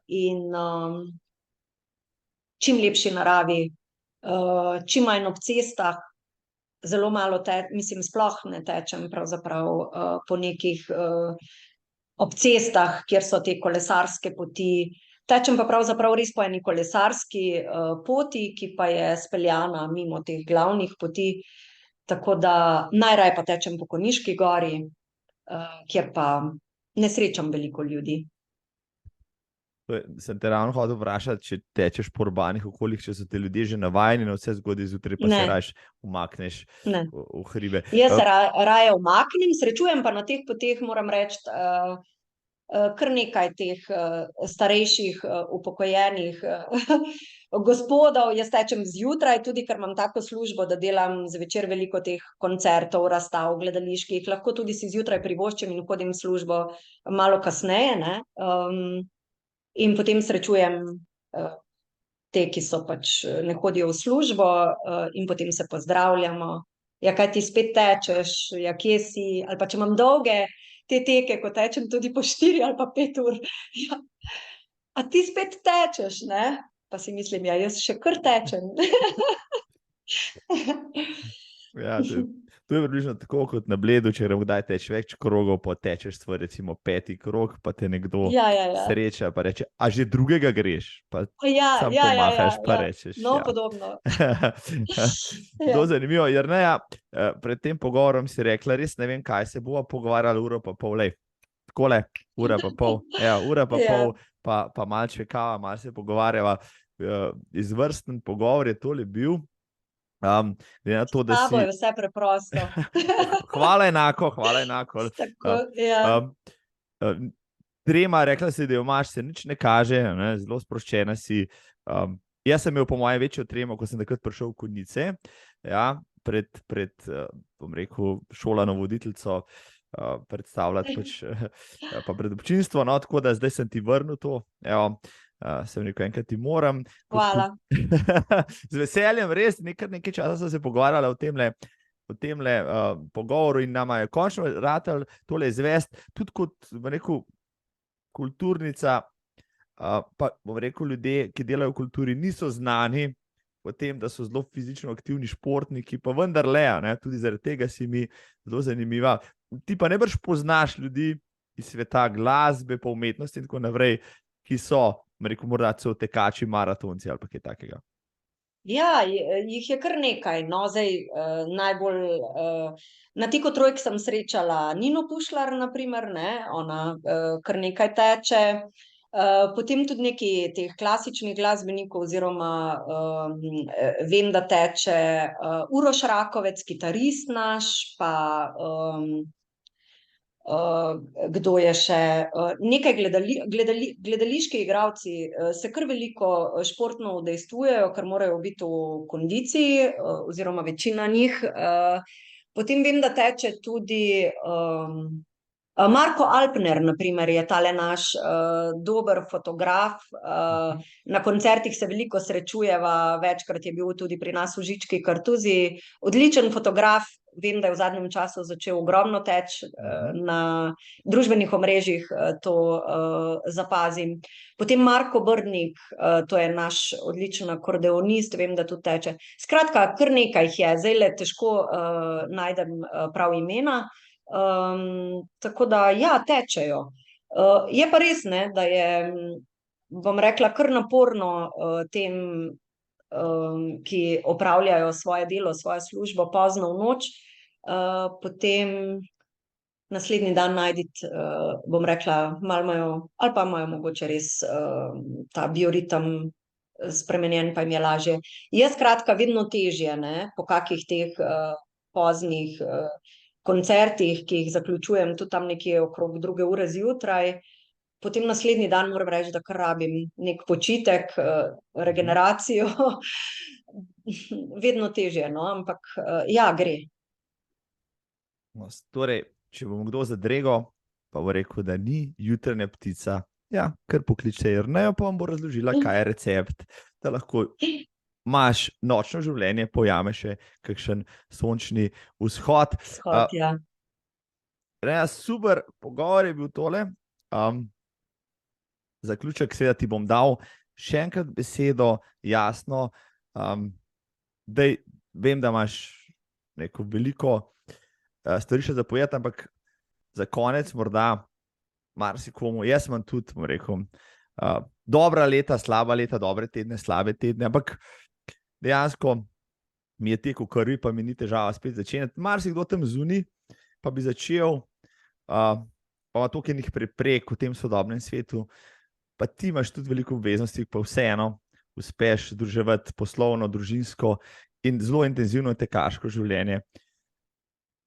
in čim lepši naravi, čim manj ob cestah, zelo malo mislim, sploh ne tečem pravzaprav po nekih ob cestah, kjer so te kolesarske poti. Tečem pa pravzaprav res po eni kolesarski poti, ki pa je speljana mimo teh glavnih poti, tako da najraje pa tečem po Konjiški gori, kjer pa ne srečam veliko ljudi. Sem te ravno hotel vprašati, če tečeš po urbanih okoljih, če so te ljudje že navajeni na vse zgodaj zjutraj, pa se Ne, raje umakneš ne. v hribe. Jaz se raje umaknem, srečujem pa na teh poteh, moram reči, kar nekaj teh starejših, upokojenih gospodov. Jaz tečem zjutraj, tudi ker imam tako službo, da delam zvečer veliko teh koncertov, razstav, gledaliških, lahko tudi si zjutraj privoščim in hodim v službo malo kasneje, ne? In potem srečujem te, ki so pač ne hodijo v službo, in potem se pozdravljamo. Ja, kaj ti spet tečeš, ja, kje si, ali pa če imam dolge te teke, ko tečem tudi po 4 ali pa 5 ur. Ja. A ti spet tečeš, ne? Pa si mislim, ja, jaz še kar tečem. Ja, to je približno tako kot na Bledu, če kdaj teč več krogov, pa tečeš svoj recimo 5. krog, pa te nekdo Ja. sreča, pa reče, a že drugega greš? Pa sam Ja. pomahaš, pa rečeš. No, ja. podobno. Zelo zanimivo. Jerneja, pred tem pogovorom si rekla, res ne vem, kaj se bova pogovarjala uro pa pol. Takole, ura pa pol. Ja, ura pa pol, pa malce kava, malo se pogovarjava. Izvrsten pogovor je tole bil. To, da Tabo je vse preprosto. Hvala enako. Tako, ja. Trema, rekla si, da jo imaš, se nič ne kaže, ne, zelo sproščena si. Jaz sem imel po mojem večjo tremo, ko sem takrat prišel v Konjice, ja, pred bom rekel, šolano voditeljico predstavljati pač, pa pred občinstvo, no, tako da zdaj sem ti vrnil to, evo. Sem rekel, enkrat ti moram. Hvala. Z veseljem, res, nekaj časa sem se pogovarjala o temle pogovoru in nama je končno ratal tole izvest, tudi kot, bom rekel, kulturnica, pa bom rekel, ljudje, ki delajo v kulturi, niso znani po tem, da so zelo fizično aktivni športniki, pa vendarle, ne, tudi zaradi tega si mi zelo zanimiva. Ti pa najbrž poznaš ljudi iz sveta glasbe, pa umetnosti in tako naprej, ki so, rekel, morda so tekači, maratonci ali pa kaj takega. Ja, jih je kar nekaj. No, zdaj najbolj na Tiko trojk sem srečala Nino Pušlar, na primer, ne, ona kar nekaj teče. Potem tudi nekaj teh klasičnih glasbenikov, oziroma vem, da teče Uroš Rakovec, kitarist naš, pa kdo je še, nekaj gledališki igralci se kar veliko športno udejstvujejo, ker morajo biti v kondiciji, oziroma večina njih. Potem vem, da teče tudi Marko Alpner, na primer, je tale naš dober fotograf. Na koncertih se veliko srečujeva, večkrat je bil tudi pri nas v Žički Kartuziji. Odličen fotograf, vem, da je v zadnjem času začel ogromno teči na družbenih omrežjih, to zapazim. Potem Marko Brdnik, to je naš odličen akordeonist, vem, da tudi teče. Skratka, kar nekaj jih je, zdajle težko najdem prav imena. Tako da, ja, tečejo. Je pa res, ne, da je, bom rekla, kar naporno tem, ki opravljajo svoje delo, svojo službo pozno v noč, potem naslednji dan najditi, bom rekla, malo imajo, ali pa imajo mogoče res ta bioritem spremenjen, pa jim je lažje. Je skratka vedno težje, ne, po kakih teh poznih koncertih, ki jih zaključujem tudi tam nekje okrog 2 ure zjutraj. Potem naslednji dan moram reči, da kar rabim nek počitek, regeneracijo. Vedno težje, no, ampak ja, gre. Torej, če bom kdo zadregal, pa bo rekel, da ni jutranja ptica, ja, kar pokliče Jernejo, pa vam bo razložila, kaj je recept, da lahko imaš nočno življenje, pojame še kakšen sončni vzhod. Ja. Super pogovor je bil tole. Zaključek seveda ti bom dal še enkrat besedo, jasno. Vem, da imaš veliko stvari še za povedati, ampak za konec morda marsikomu, jaz imam tudi, bom rekel, dobra leta, slaba leta, dobre tedne, slabe tedne, ampak dejansko mi je tek v krvi, pa mi ni težava spet začenjati. Marsikdo tam zunaj, pa bi začel, pa ima toliko enih preprek v tem sodobnem svetu, pa ti imaš tudi veliko obveznosti, pa vseeno uspeš združevati poslovno, družinsko in zelo intenzivno tekaško življenje.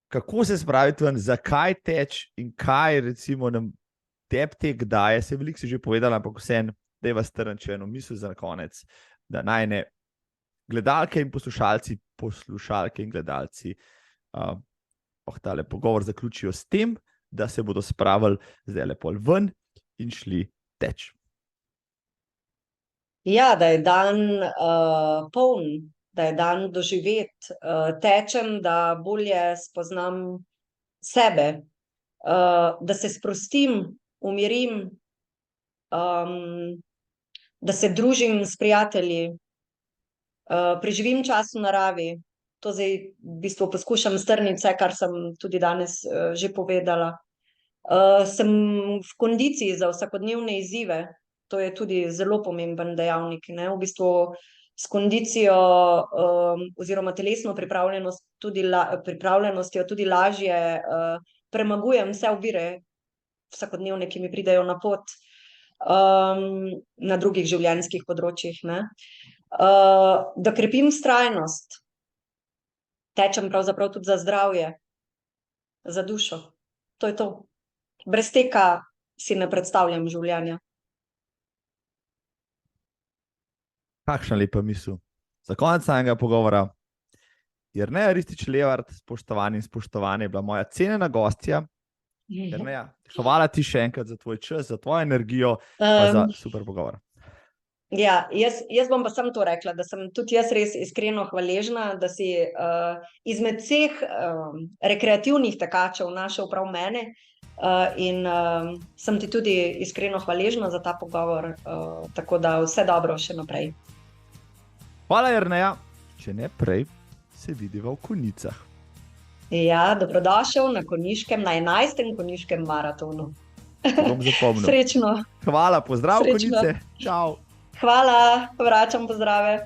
Kako se spraviti ven, zakaj teč in kaj recimo nam tebi tek daje, se veliko si že povedala, ampak vseeno, da je vas trnče eno misel za konec, da najne gledalke in poslušalke in gledalci tale pogovor zaključijo s tem, da se bodo spravili zdaj lepo ven in šli teč. Ja, da je dan poln, da je dan doživet, tečem, da bolje spoznam sebe, da se sprostim, umirim, da se družim s prijatelji, preživim čas v naravi. To zdaj v bistvu poskušam strniti vse, kar sem tudi danes že povedala. Sem v kondiciji za vsakodnevne izzive, to je tudi zelo pomemben dejavnik, ne? V bistvu s kondicijo oziroma telesno pripravljenostjo tudi lažje premagujem vse ovire vsakodnevne, ki mi pridejo na pot na drugih življenjskih področjih, ne? Da krepim vztrajnost, tečem pravzaprav tudi za zdravje, za dušo. To je to. Brez teka si ne predstavljam življenja. Kakšna lepa misel. Za konec samega pogovora. Jerneja Ristič-Levart, spoštovani in spoštovane, je bila moja cenjena gostja. Jerneja, hvala ti še enkrat za tvoj čas, za tvojo energijo, pa za super pogovor. Ja, jaz bom pa samo to rekla, da sem tudi jaz res iskreno hvaležna, da si izmed vseh rekreativnih tekačev našel prav mene in sem ti tudi iskreno hvaležna za ta pogovor, tako da vse dobro še naprej. Hvala, Jerneja. Če ne prej, se vidiva v Konjicah. Ja, dobrodošel na 11. konjiškem maratonu. Bom zapomnil. Srečno. Hvala, pozdrav, Konjice. Čau. Hvala, vračam pozdrave.